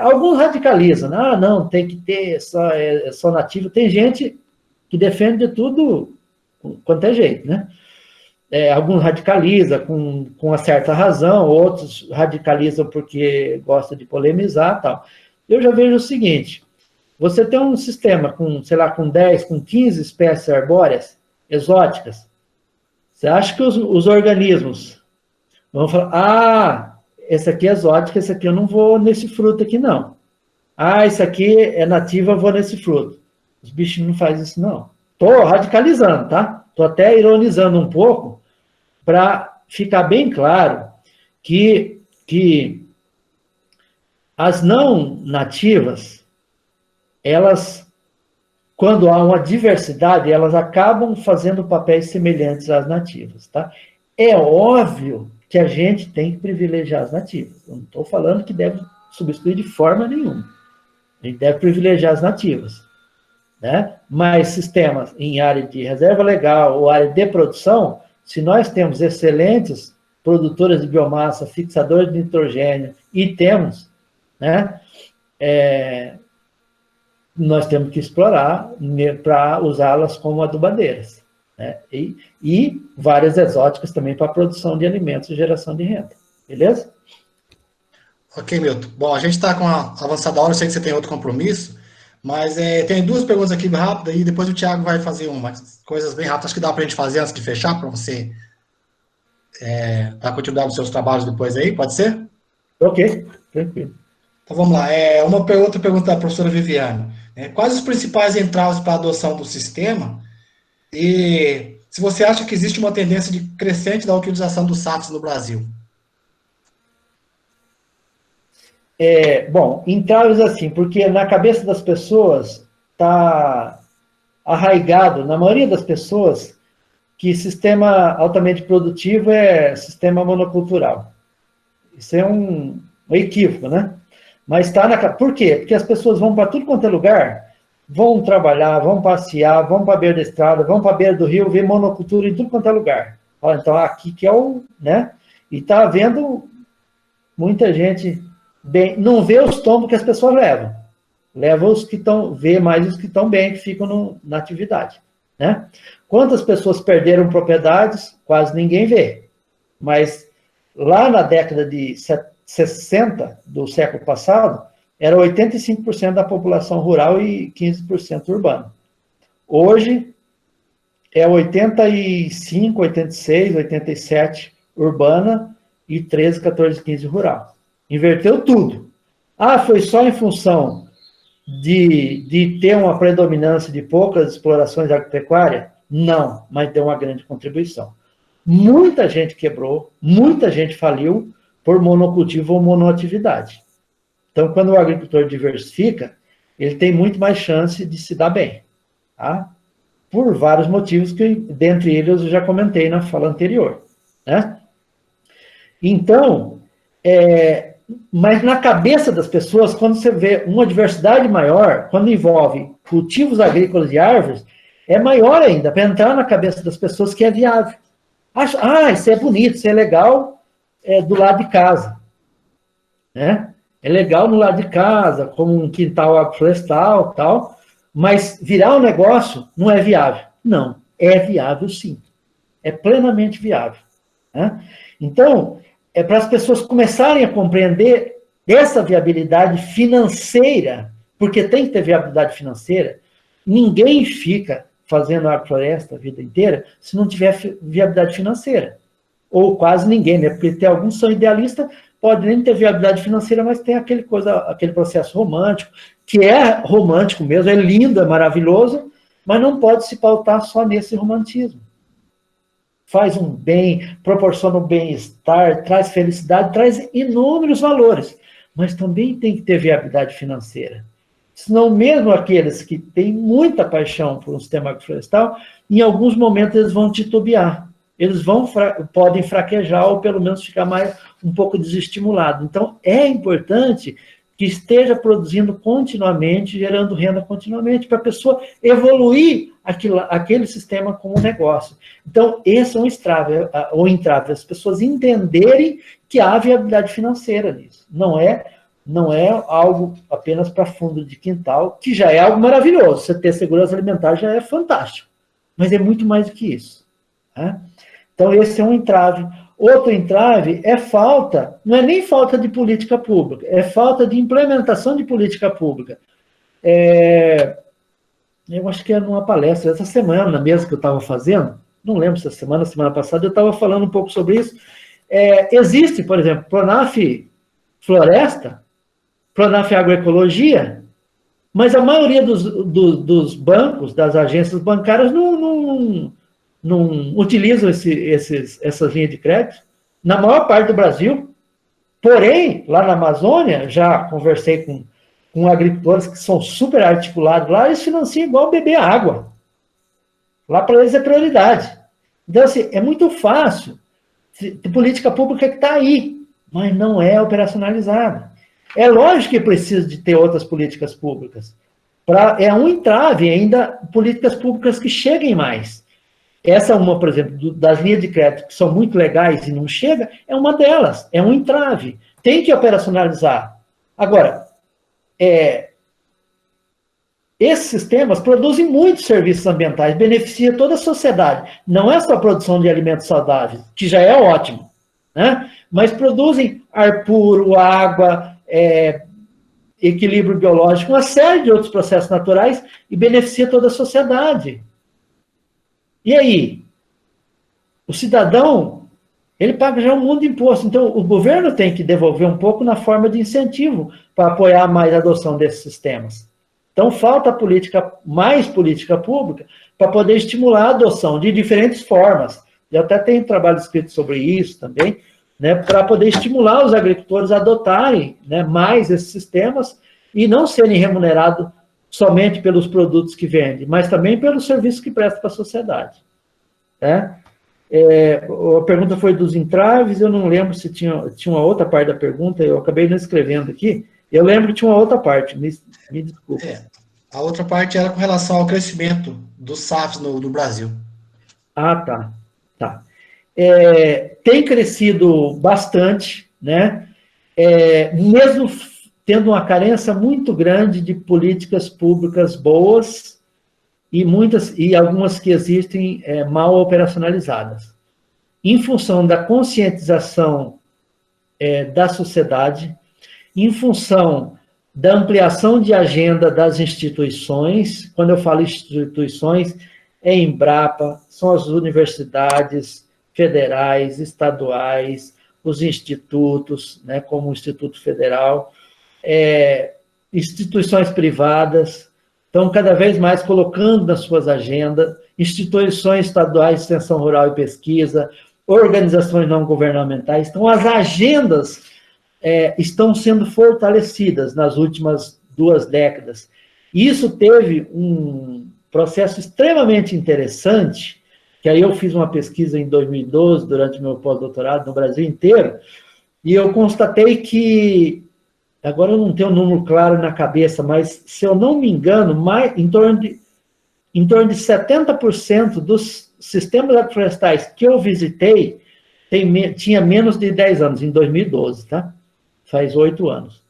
alguns radicalizam. Ah, não, tem que ter só nativo. Tem gente que defende de tudo quanto é jeito, né? Alguns radicalizam com uma certa razão, outros radicalizam porque gostam de polemizar e tal. Eu já vejo o seguinte, você tem um sistema com, sei lá, com 10, com 15 espécies arbóreas exóticas, você acha que os organismos vão falar, ah, esse aqui é exótico, esse aqui eu não vou nesse fruto aqui, não. Ah, esse aqui é nativo, eu vou nesse fruto. Os bichos não fazem isso, não. Estou radicalizando, tá? Estou até ironizando um pouco para ficar bem claro que as não nativas, elas, quando há uma diversidade, elas acabam fazendo papéis semelhantes às nativas, tá? É óbvio que a gente tem que privilegiar as nativas. Eu não estou falando que deve substituir de forma nenhuma. A gente deve privilegiar as nativas, né? Mas sistemas em área de reserva legal ou área de produção, se nós temos excelentes produtoras de biomassa, fixadores de nitrogênio, e temos, né, nós temos que explorar para usá-las como adubadeiras, né? E várias exóticas também para produção de alimentos e geração de renda. Beleza? Ok, Milton. Bom, a gente está com a avançada hora, eu sei que você tem outro compromisso, mas tem duas perguntas aqui rápidas e depois o Thiago vai fazer coisas bem rápidas, acho que dá para a gente fazer antes de fechar, para você dar continuidade nos seus trabalhos depois aí, pode ser? Ok, tranquilo. Então vamos lá. Outra pergunta da professora Viviane. Quais os principais entraves para a adoção do sistema? E se você acha que existe uma tendência crescente da utilização dos SAFs no Brasil? Bom, entraves assim, porque na cabeça das pessoas está arraigado, na maioria das pessoas, que sistema altamente produtivo é sistema monocultural. Isso é um equívoco, né? Mas está por quê? Porque as pessoas vão para tudo quanto é lugar, vão trabalhar, vão passear, vão para a beira da estrada, vão para a beira do rio, ver monocultura em tudo quanto é lugar. Então, aqui que é né? E está havendo muita gente não vê os tombos que as pessoas levam. Leva os que vê mais os que estão bem, que ficam na atividade, né? Quantas pessoas perderam propriedades? Quase ninguém vê. Mas lá na década de 60 do século passado, era 85% da população rural e 15% urbana. Hoje, é 85, 86, 87 urbana e 13, 14, 15 rural. Inverteu tudo. Ah, foi só em função de ter uma predominância de poucas explorações agropecuárias? Não, mas deu uma grande contribuição. Muita gente quebrou, muita gente faliu por monocultivo ou monoatividade. Então, quando o agricultor diversifica, ele tem muito mais chance de se dar bem, tá? Por vários motivos que, dentre eles, eu já comentei na fala anterior, né? Então, mas na cabeça das pessoas, quando você vê uma diversidade maior, quando envolve cultivos agrícolas e árvores, é maior ainda, para entrar na cabeça das pessoas que é viável. Isso é bonito, isso é legal do lado de casa, né? É legal no lado de casa, como um quintal agroflorestal e tal, mas virar um negócio não é viável. Não, é viável sim. É plenamente viável, né? Então, para as pessoas começarem a compreender essa viabilidade financeira, porque tem que ter viabilidade financeira. Ninguém fica fazendo agrofloresta a vida inteira se não tiver viabilidade financeira. Ou quase ninguém, né? Porque tem alguns que são idealistas, pode nem ter viabilidade financeira, mas tem aquele processo romântico, que é romântico mesmo, é lindo, é maravilhoso, mas não pode se pautar só nesse romantismo. Faz um bem, proporciona um bem-estar, traz felicidade, traz inúmeros valores, mas também tem que ter viabilidade financeira. Senão, mesmo aqueles que têm muita paixão por um sistema agroflorestal, em alguns momentos eles vão titubear. Eles podem fraquejar ou pelo menos ficar um pouco desestimulado. Então, é importante que esteja produzindo continuamente, gerando renda continuamente, para a pessoa evoluir aquele sistema como negócio. Então, esse é um entrave, as pessoas entenderem que há viabilidade financeira nisso. Não é algo apenas para fundo de quintal, que já é algo maravilhoso. Você ter segurança alimentar já é fantástico. Mas é muito mais do que isso. Né? Então, esse é um entrave. Outro entrave é não é nem falta de política pública, é falta de implementação de política pública. Eu acho que é numa palestra, essa semana mesmo que eu estava fazendo, não lembro se semana passada, eu estava falando um pouco sobre isso. Existe, por exemplo, Pronaf Floresta, Pronaf Agroecologia, mas a maioria dos bancos, das agências bancárias, não utilizam essas linhas de crédito, na maior parte do Brasil. Porém, lá na Amazônia, já conversei com agricultores que são super articulados lá, eles financiam igual beber água. Lá para eles é prioridade. Então, assim, é muito fácil. A política pública que está aí, mas não é operacionalizada. É lógico que precisa de ter outras políticas públicas. É um entrave ainda, políticas públicas que cheguem mais. Essa uma, por exemplo, das linhas de crédito que são muito legais e não chega, é uma delas, é um entrave. Tem que operacionalizar. Agora, esses sistemas produzem muitos serviços ambientais, beneficia toda a sociedade. Não é só a produção de alimentos saudáveis, que já é ótimo, né? Mas produzem ar puro, água, equilíbrio biológico, uma série de outros processos naturais e beneficia toda a sociedade. E aí? O cidadão, ele paga já um monte de imposto. Então, o governo tem que devolver um pouco na forma de incentivo para apoiar mais a adoção desses sistemas. Então, falta mais política pública para poder estimular a adoção de diferentes formas. Eu até tenho trabalho escrito sobre isso também, né, para poder estimular os agricultores a adotarem, né, mais esses sistemas e não serem remunerados somente pelos produtos que vendem, mas também pelos serviços que prestam para a sociedade. Né? A pergunta foi dos entraves, eu não lembro se tinha uma outra parte da pergunta, eu acabei não escrevendo aqui, eu lembro que tinha uma outra parte, me desculpa. A outra parte era com relação ao crescimento dos SAFs no Brasil. Ah, tá. Tem crescido bastante, né? Mesmo tendo uma carência muito grande de políticas públicas boas e algumas que existem mal operacionalizadas. Em função da conscientização da sociedade, em função da ampliação de agenda das instituições, quando eu falo instituições, é Embrapa, são as universidades federais, estaduais, os institutos, né, como o Instituto Federal, instituições privadas, estão cada vez mais colocando nas suas agendas, instituições estaduais de extensão rural e pesquisa, organizações não governamentais. Então, as agendas estão sendo fortalecidas nas últimas 2 décadas. Isso teve um processo extremamente interessante, que aí eu fiz uma pesquisa em 2012, durante meu pós-doutorado no Brasil inteiro, e eu constatei que, agora eu não tenho um número claro na cabeça, mas, se eu não me engano, em torno de 70% dos sistemas agroflorestais que eu visitei tinha menos de 10 anos, em 2012, tá? Faz 8 anos.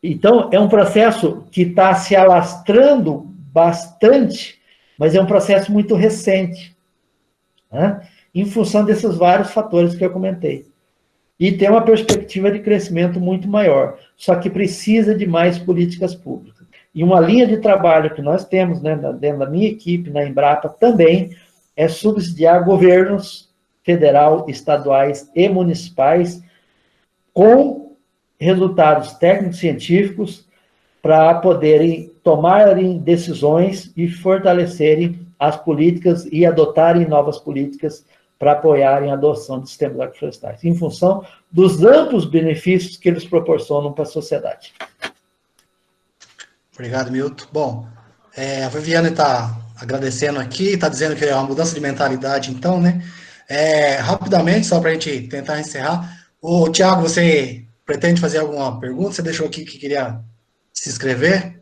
Então, é um processo que está se alastrando bastante, mas é um processo muito recente, né? Em função desses vários fatores que eu comentei. e tem uma perspectiva de crescimento muito maior, só que precisa de mais políticas públicas. E uma linha de trabalho que nós temos, né, dentro da minha equipe, na Embrapa, também é subsidiar governos federal, estaduais e municipais com resultados técnicos científicos para poderem tomarem decisões e fortalecerem as políticas e adotarem novas políticas para apoiarem a adoção de sistemas agroflorestais, em função dos amplos benefícios que eles proporcionam para a sociedade. Obrigado, Milton. Bom, a Viviane está agradecendo aqui, está dizendo que é uma mudança de mentalidade, então, né? Rapidamente, só para a gente tentar encerrar, o Tiago, você pretende fazer alguma pergunta? Você deixou aqui que queria se inscrever?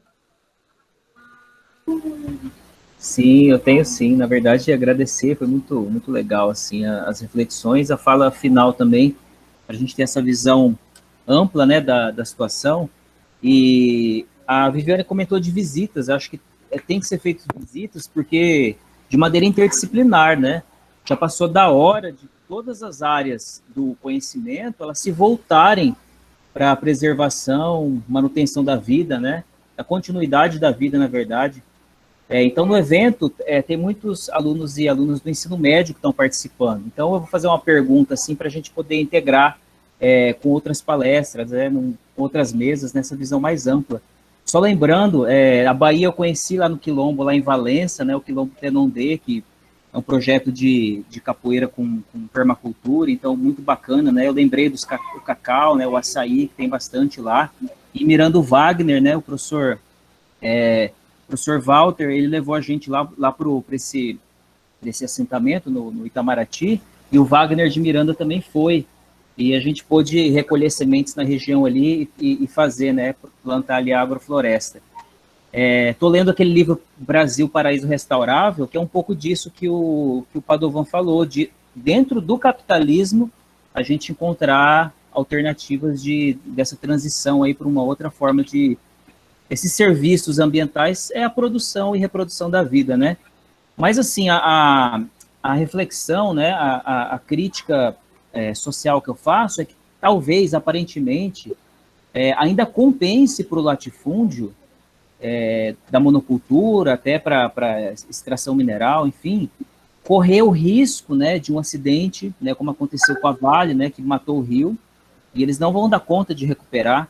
Sim, eu tenho sim. Na verdade, agradecer, foi muito, muito legal, assim, as reflexões, a fala final também, para a gente ter essa visão ampla, né, da situação. E a Viviane comentou de visitas, acho que tem que ser feitas visitas, porque de maneira interdisciplinar, né? Já passou da hora de todas as áreas do conhecimento, elas se voltarem para a preservação, manutenção da vida, né? A continuidade da vida, na verdade. Então, no evento, tem muitos alunos e alunas do ensino médio que estão participando. Então, eu vou fazer uma pergunta, assim, para a gente poder integrar com outras palestras, com outras mesas, nessa visão mais ampla. Só lembrando, a Bahia eu conheci lá no Quilombo, lá em Valença, né, o Quilombo Tenondê, que é um projeto de capoeira com permacultura, então muito bacana, né? Eu lembrei do cacau, né, o açaí, que tem bastante lá. E Miranda Wagner, né, o professor Walter, ele levou a gente lá para esse assentamento no Itamaraty, e o Wagner de Miranda também foi. E a gente pôde recolher sementes na região ali e fazer, né, plantar ali a agrofloresta. Estou lendo aquele livro Brasil, Paraíso Restaurável, que é um pouco disso que o Padovan falou, de dentro do capitalismo a gente encontrar alternativas dessa transição aí para uma outra forma de... Esses serviços ambientais é a produção e reprodução da vida, né? Mas, assim, a reflexão, né, a crítica social que eu faço é que talvez, aparentemente, ainda compense para o latifúndio, da monocultura, até para extração mineral, enfim, correr o risco, né, de um acidente, né, como aconteceu com a Vale, né, que matou o rio, e eles não vão dar conta de recuperar,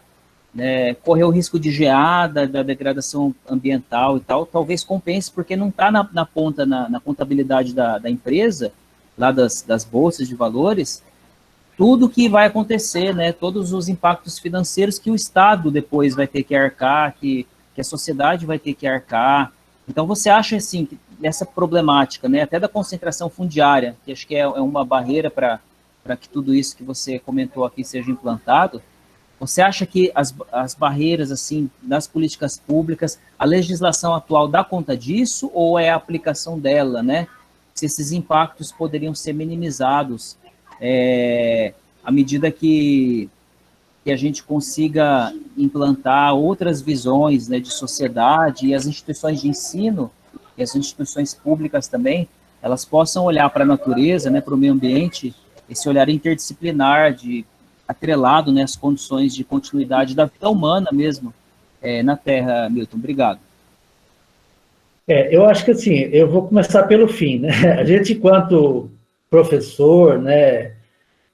né, correr o risco de geada, da degradação ambiental e tal, talvez compense, porque não está na ponta, na contabilidade da empresa, lá das bolsas de valores, tudo que vai acontecer, né, todos os impactos financeiros que o Estado depois vai ter que arcar, que a sociedade vai ter que arcar. Então, você acha, assim, que essa problemática, né, até da concentração fundiária, que acho que é uma barreira para que tudo isso que você comentou aqui seja implantado, você acha que as barreiras, assim, das políticas públicas, a legislação atual dá conta disso, ou é a aplicação dela, né? Se esses impactos poderiam ser minimizados à medida que a gente consiga implantar outras visões, né, de sociedade, e as instituições de ensino, e as instituições públicas também, elas possam olhar para a natureza, né, para o meio ambiente, esse olhar interdisciplinar, atrelado, né, às condições de continuidade da vida humana mesmo, na Terra, Milton. Obrigado. Eu acho que, assim, eu vou começar pelo fim, né? A gente, enquanto professor, né,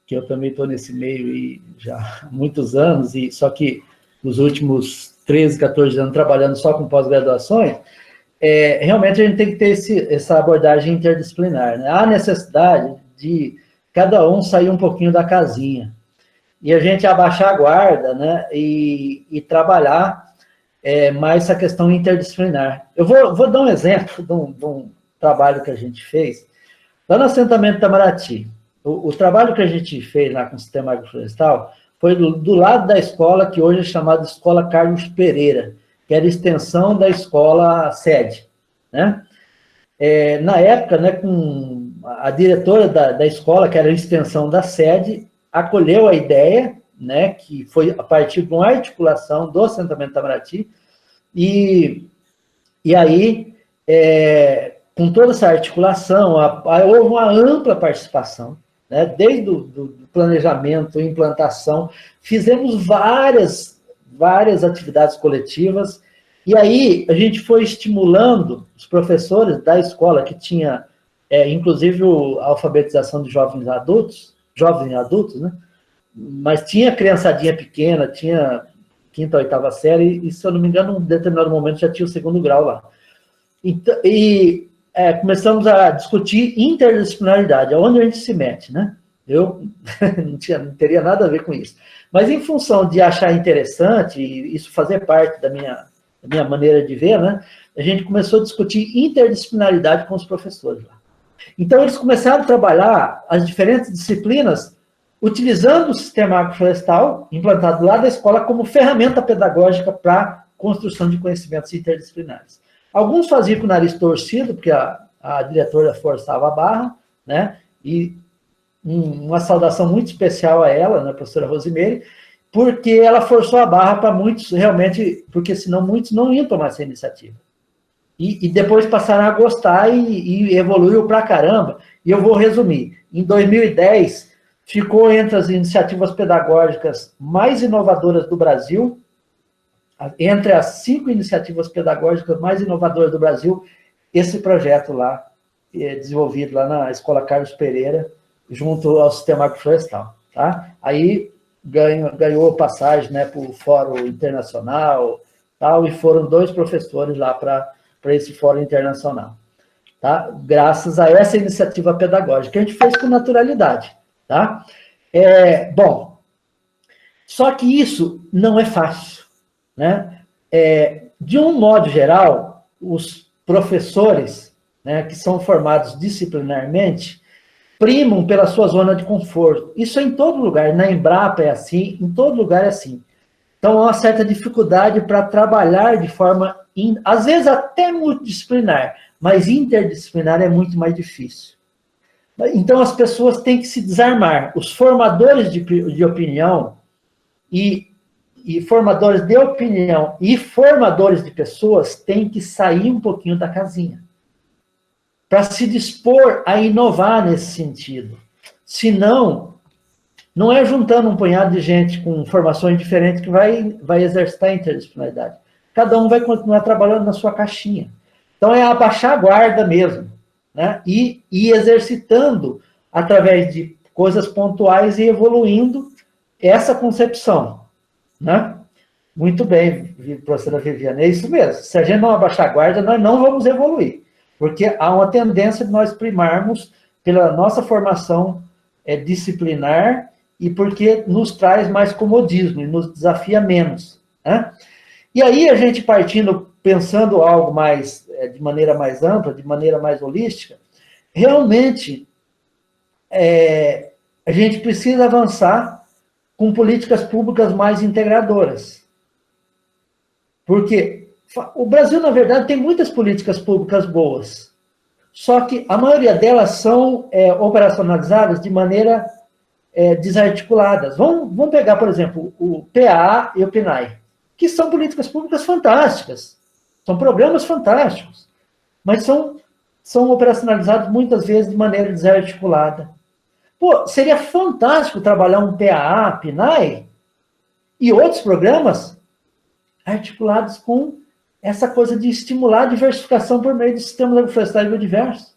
que eu também estou nesse meio e já há muitos anos, e só que nos últimos 13, 14 anos trabalhando só com pós-graduações, realmente a gente tem que ter essa abordagem interdisciplinar, né? Há necessidade de cada um sair um pouquinho da casinha, e a gente abaixar a guarda, né, e trabalhar mais essa questão interdisciplinar. Eu vou dar um exemplo de um trabalho que a gente fez lá no assentamento Itamaraty. O trabalho que a gente fez lá com o sistema agroflorestal foi do lado da escola, que hoje é chamada Escola Carlos Pereira, que era extensão da escola sede, né? Na época, né, com a diretora da escola, que era a extensão da sede, acolheu a ideia, né, que foi a partir de uma articulação do assentamento Itamaraty, e aí, com toda essa articulação, houve uma ampla participação, né? Desde do planejamento, implantação, fizemos várias atividades coletivas, e aí a gente foi estimulando os professores da escola, que tinha, inclusive, a alfabetização de jovens e adultos, né? Mas tinha criançadinha pequena, tinha 5ª, 8ª série, e, se eu não me engano, em um determinado momento já tinha o 2º grau lá. Então, começamos a discutir interdisciplinaridade, aonde a gente se mete, né? Eu não teria nada a ver com isso. Mas, em função de achar interessante, e isso fazer parte da minha maneira de ver, né? A gente começou a discutir interdisciplinaridade com os professores lá. Então, eles começaram a trabalhar as diferentes disciplinas utilizando o sistema agroflorestal, implantado lá da escola, como ferramenta pedagógica para construção de conhecimentos interdisciplinares. Alguns faziam com o nariz torcido, porque a diretora forçava a barra, né? E uma saudação muito especial a ela, né, a professora Rosimeire, porque ela forçou a barra para muitos, realmente, porque senão muitos não iam tomar essa iniciativa. E depois passaram a gostar e evoluiu pra caramba. E eu vou resumir. Em 2010, ficou entre as iniciativas pedagógicas mais inovadoras do Brasil, entre as 5 iniciativas pedagógicas mais inovadoras do Brasil, esse projeto lá, desenvolvido lá na Escola Carlos Pereira, junto ao Sistema Agroflorestal. Tá? Aí ganhou passagem, né, para o Fórum Internacional, tal, e foram 2 professores lá para esse Fórum Internacional. Tá? Graças a essa iniciativa pedagógica, que a gente fez com naturalidade. Tá? Bom, só que isso não é fácil. Né? De um modo geral, os professores, né, que são formados disciplinarmente, primam pela sua zona de conforto. Isso é em todo lugar, na Embrapa é assim, em todo lugar é assim. Então, há uma certa dificuldade para trabalhar de forma, às vezes até multidisciplinar, mas interdisciplinar é muito mais difícil. Então, as pessoas têm que se desarmar. Os formadores de opinião e formadores de opinião e formadores de pessoas têm que sair um pouquinho da casinha para se dispor a inovar nesse sentido. Senão, não é juntando um punhado de gente com formações diferentes que vai exercitar a interdisciplinaridade. Cada um vai continuar trabalhando na sua caixinha. Então, é abaixar a guarda mesmo, né? E exercitando através de coisas pontuais e evoluindo essa concepção, né? Muito bem, professora Viviane, é isso mesmo. Se a gente não abaixar a guarda, nós não vamos evoluir, porque há uma tendência de nós primarmos pela nossa formação disciplinar e porque nos traz mais comodismo e nos desafia menos, né? E aí a gente partindo, pensando algo mais, de maneira mais ampla, de maneira mais holística, realmente a gente precisa avançar com políticas públicas mais integradoras. Porque o Brasil, na verdade, tem muitas políticas públicas boas, só que a maioria delas são operacionalizadas de maneira desarticuladas. Vamos pegar, por exemplo, o PAA e o PNAE, que são políticas públicas fantásticas, são programas fantásticos, mas são operacionalizados muitas vezes de maneira desarticulada. Pô, seria fantástico trabalhar um PAA, PNAE e outros programas articulados com essa coisa de estimular a diversificação por meio de sistemas agroflorestais biodiversos.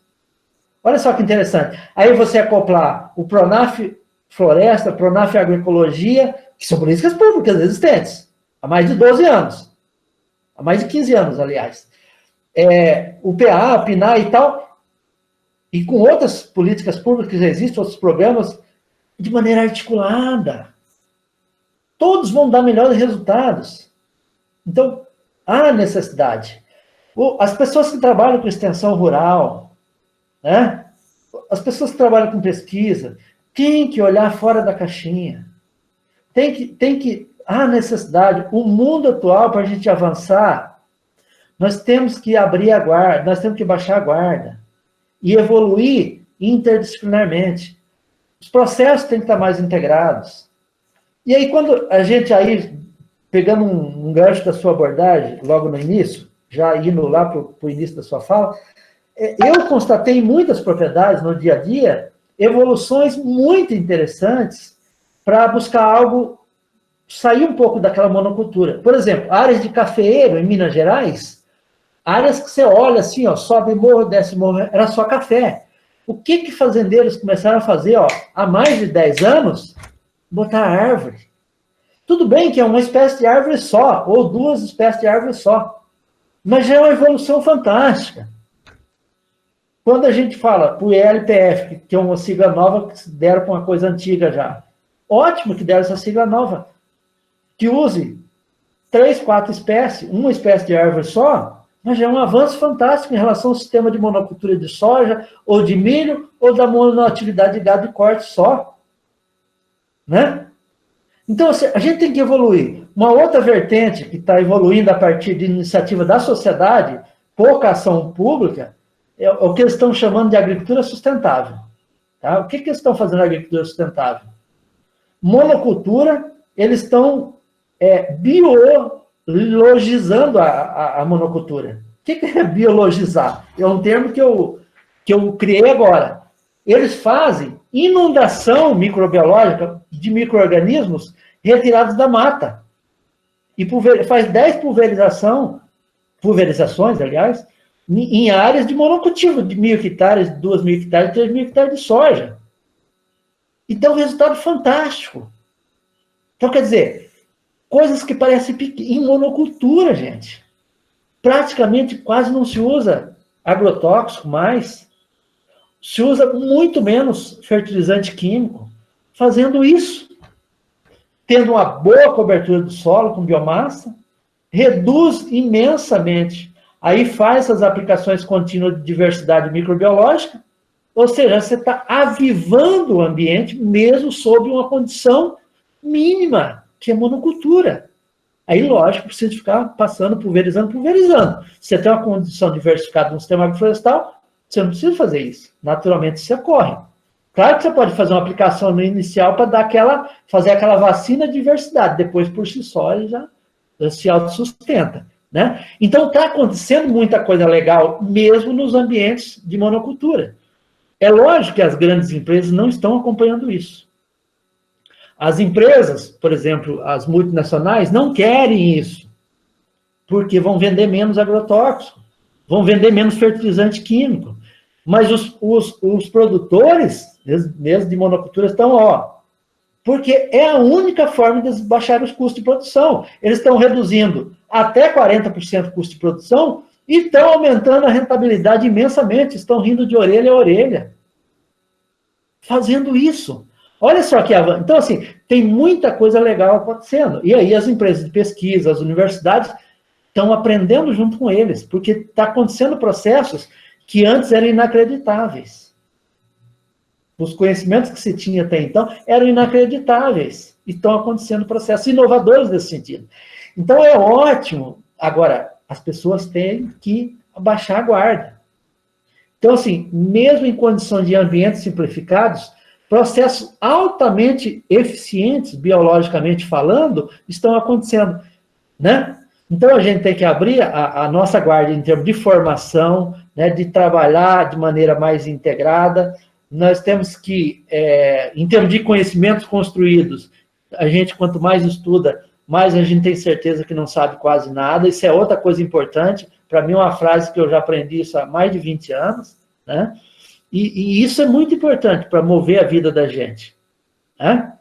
Olha só que interessante. Aí você acoplar o PRONAF Floresta, PRONAF Agroecologia, que são políticas públicas existentes há mais de 12 anos. Há mais de 15 anos, aliás. O PA, o PNAE e tal, e com outras políticas públicas que já existem, outros programas, de maneira articulada. Todos vão dar melhores resultados. Então, há necessidade. As pessoas que trabalham com extensão rural, né? As pessoas que trabalham com pesquisa, têm que olhar fora da caixinha. Há necessidade. O mundo atual, para a gente avançar, nós temos que abrir a guarda, nós temos que baixar a guarda e evoluir interdisciplinarmente. Os processos têm que estar mais integrados. E aí, quando a gente aí, pegando um gancho da sua abordagem, logo no início, já indo lá para o início da sua fala, eu constatei em muitas propriedades, no dia a dia, evoluções muito interessantes para buscar algo, sair um pouco daquela monocultura. Por exemplo, áreas de cafeeiro em Minas Gerais, áreas que você olha assim, ó, sobe morro, desce morro, era só café. O que fazendeiros começaram a fazer, ó, há mais de 10 anos? Botar árvore. Tudo bem que é uma espécie de árvore só, ou 2 espécies de árvore só, mas já é uma evolução fantástica. Quando a gente fala para o LPF, que é uma sigla nova que deram para uma coisa antiga já, ótimo que deram essa sigla nova, que use 3, 4 espécies, uma espécie de árvore só, mas já é um avanço fantástico em relação ao sistema de monocultura de soja, ou de milho, ou da monoatividade de gado de corte só. Né? Então, a gente tem que evoluir. Uma outra vertente que está evoluindo a partir de iniciativa da sociedade, pouca ação pública, é o que eles estão chamando de agricultura sustentável. Tá? O que eles estão fazendo na agricultura sustentável? Monocultura, eles estão biologizando a monocultura. O que é biologizar? É um termo que eu criei agora. Eles fazem inundação microbiológica de micro-organismos retirados da mata. E faz 10 pulverizações, aliás, em áreas de monocultivo, de 1.000 hectares, 2.000 hectares, 3.000 hectares de soja. E dá um resultado fantástico. Então, quer dizer, coisas que parecem em monocultura, gente. Praticamente quase não se usa agrotóxico mais. Se usa muito menos fertilizante químico. Fazendo isso, tendo uma boa cobertura do solo com biomassa, reduz imensamente. Aí faz essas aplicações contínuas de diversidade microbiológica, ou seja, você está avivando o ambiente mesmo sob uma condição mínima, que é monocultura. Aí, lógico, precisa ficar passando, pulverizando. Você tem uma condição diversificada no sistema agroflorestal, você não precisa fazer isso. Naturalmente, isso ocorre. Claro que você pode fazer uma aplicação no inicial para fazer aquela vacina de diversidade. Depois, por si só, ele já se autossustenta. Né? Então, está acontecendo muita coisa legal, mesmo nos ambientes de monocultura. É lógico que as grandes empresas não estão acompanhando isso. As empresas, por exemplo, as multinacionais, não querem isso, porque vão vender menos agrotóxico, vão vender menos fertilizante químico. Mas os produtores, mesmo de monocultura, estão, porque é a única forma de baixar os custos de produção. Eles estão reduzindo até 40% o custo de produção e estão aumentando a rentabilidade imensamente, estão rindo de orelha a orelha. Fazendo isso. Olha só que avanço. Então, assim, tem muita coisa legal acontecendo. E aí as empresas de pesquisa, as universidades, estão aprendendo junto com eles, porque está acontecendo processos que antes eram inacreditáveis. Os conhecimentos que se tinha até então eram inacreditáveis. E estão acontecendo processos inovadores nesse sentido. Então, é ótimo. Agora, as pessoas têm que abaixar a guarda. Então, assim, mesmo em condições de ambientes simplificados, processos altamente eficientes, biologicamente falando, estão acontecendo, né? Então, a gente tem que abrir a nossa guarda em termos de formação, né, de trabalhar de maneira mais integrada. Nós temos que, em termos de conhecimentos construídos, a gente, quanto mais estuda, mais a gente tem certeza que não sabe quase nada. Isso é outra coisa importante. Para mim, uma frase que eu já aprendi isso há mais de 20 anos, né? E isso é muito importante para mover a vida da gente. Né?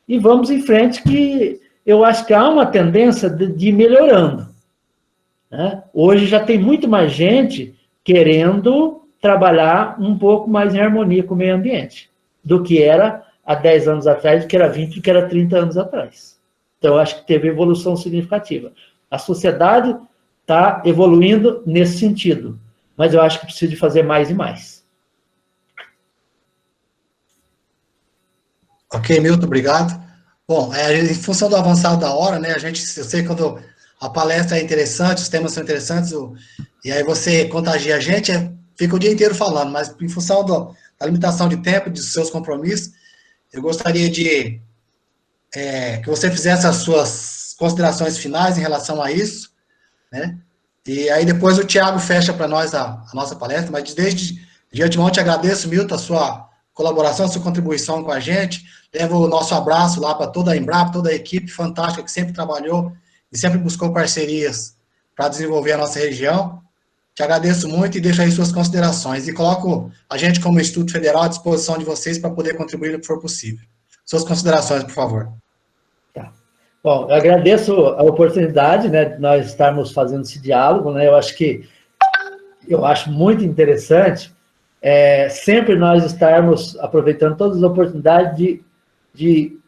E vamos em frente, que eu acho que há uma tendência de ir melhorando. Né? Hoje já tem muito mais gente querendo trabalhar um pouco mais em harmonia com o meio ambiente do que era há 10 anos atrás, do que era 20, do que era 30 anos atrás. Então, eu acho que teve evolução significativa. A sociedade está evoluindo nesse sentido, mas eu acho que precisa de fazer mais e mais. Ok, Milton, obrigado. Bom, em função do avançado da hora, né, eu sei que quando a palestra é interessante, os temas são interessantes, e aí você contagia a gente, fica o dia inteiro falando, mas em função da limitação de tempo, dos seus compromissos, eu gostaria de que você fizesse as suas considerações finais em relação a isso, né, e aí depois o Thiago fecha para nós a nossa palestra, mas de antemão te agradeço, Milton, a sua colaboração, a sua contribuição com a gente. Levo o nosso abraço lá para toda a Embrapa, toda a equipe fantástica que sempre trabalhou e sempre buscou parcerias para desenvolver a nossa região. Te agradeço muito e deixo aí suas considerações. E coloco a gente, como Instituto Federal, à disposição de vocês para poder contribuir no que for possível. Suas considerações, por favor. Tá. Bom, eu agradeço a oportunidade, né, de nós estarmos fazendo esse diálogo, né, eu acho muito interessante sempre nós estarmos aproveitando todas as oportunidades de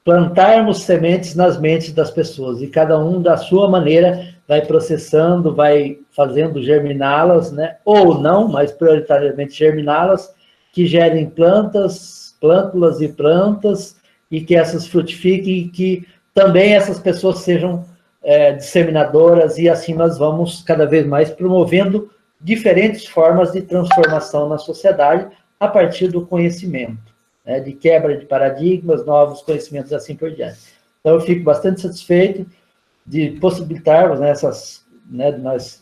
plantarmos sementes nas mentes das pessoas, e cada um, da sua maneira, vai processando, vai fazendo germiná-las, né, ou não, mas prioritariamente germiná-las, que gerem plântulas e plantas, e que essas frutifiquem, e que também essas pessoas sejam disseminadoras, e assim nós vamos cada vez mais promovendo diferentes formas de transformação na sociedade a partir do conhecimento, né, de quebra de paradigmas, novos conhecimentos, assim por diante. Então, eu fico bastante satisfeito de possibilitarmos, né, de nós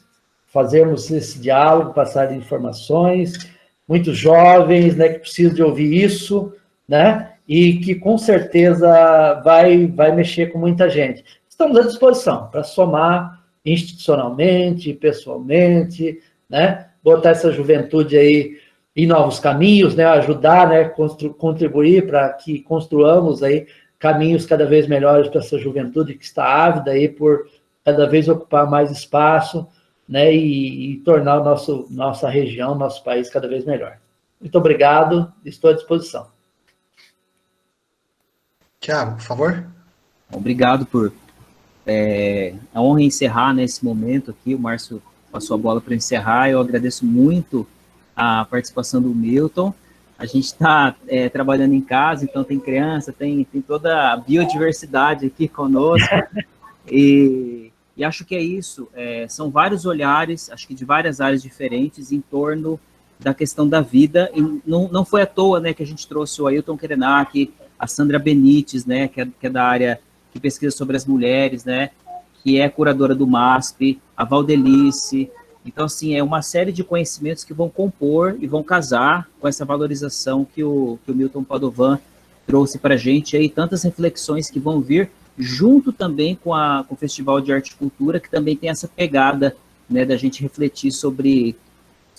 fazermos esse diálogo, passar informações, muitos jovens, né, que precisam de ouvir isso, né, e que com certeza vai mexer com muita gente. Estamos à disposição para somar institucionalmente, pessoalmente, né, botar essa juventude aí em novos caminhos, né, ajudar, né, contribuir para que construamos aí caminhos cada vez melhores para essa juventude que está ávida aí por cada vez ocupar mais espaço, né, e tornar nossa região, nosso país cada vez melhor. Muito obrigado, estou à disposição. Tiago, por favor. Obrigado por a honra em encerrar nesse momento aqui. O Márcio passou a bola para encerrar. Eu agradeço muito a participação do Milton. A gente está trabalhando em casa, então tem criança, tem toda a biodiversidade aqui conosco. E acho que é isso. São vários olhares, acho que de várias áreas diferentes, em torno da questão da vida. E não foi à toa, né, que a gente trouxe o Ailton Krenak, a Sandra Benites, né, que é da área que pesquisa sobre as mulheres, né, que é curadora do MASP, a Valdelice. Então, assim, é uma série de conhecimentos que vão compor e vão casar com essa valorização que o Milton Padovan trouxe para a gente, aí tantas reflexões que vão vir junto também com o Festival de Arte e Cultura, que também tem essa pegada, né, da gente refletir sobre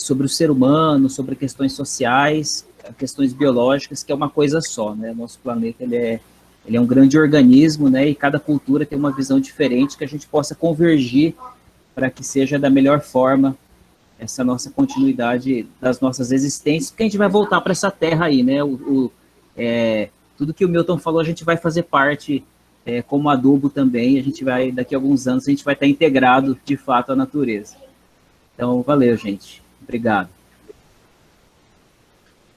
o ser humano, sobre questões sociais, questões biológicas, que é uma coisa só, né? Nosso planeta, ele é um grande organismo, né? E cada cultura tem uma visão diferente, que a gente possa convergir para que seja da melhor forma essa nossa continuidade das nossas existências, porque a gente vai voltar para essa terra aí, né? Tudo que o Milton falou, a gente vai fazer parte como adubo também, a gente vai, daqui a alguns anos, a gente vai estar integrado, de fato, à natureza. Então, valeu, gente. Obrigado.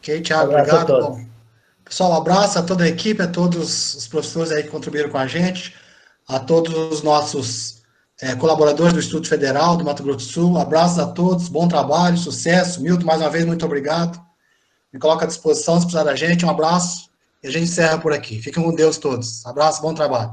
Ok, Thiago, obrigado. Bom, pessoal, um abraço a toda a equipe, a todos os professores aí que contribuíram com a gente, a todos os nossos colaboradores do Instituto Federal do Mato Grosso do Sul. Abraços a todos, bom trabalho, sucesso. Milton, mais uma vez, muito obrigado. Me coloca à disposição se precisar da gente. Um abraço e a gente encerra por aqui. Fiquem com Deus todos. Abraço, bom trabalho.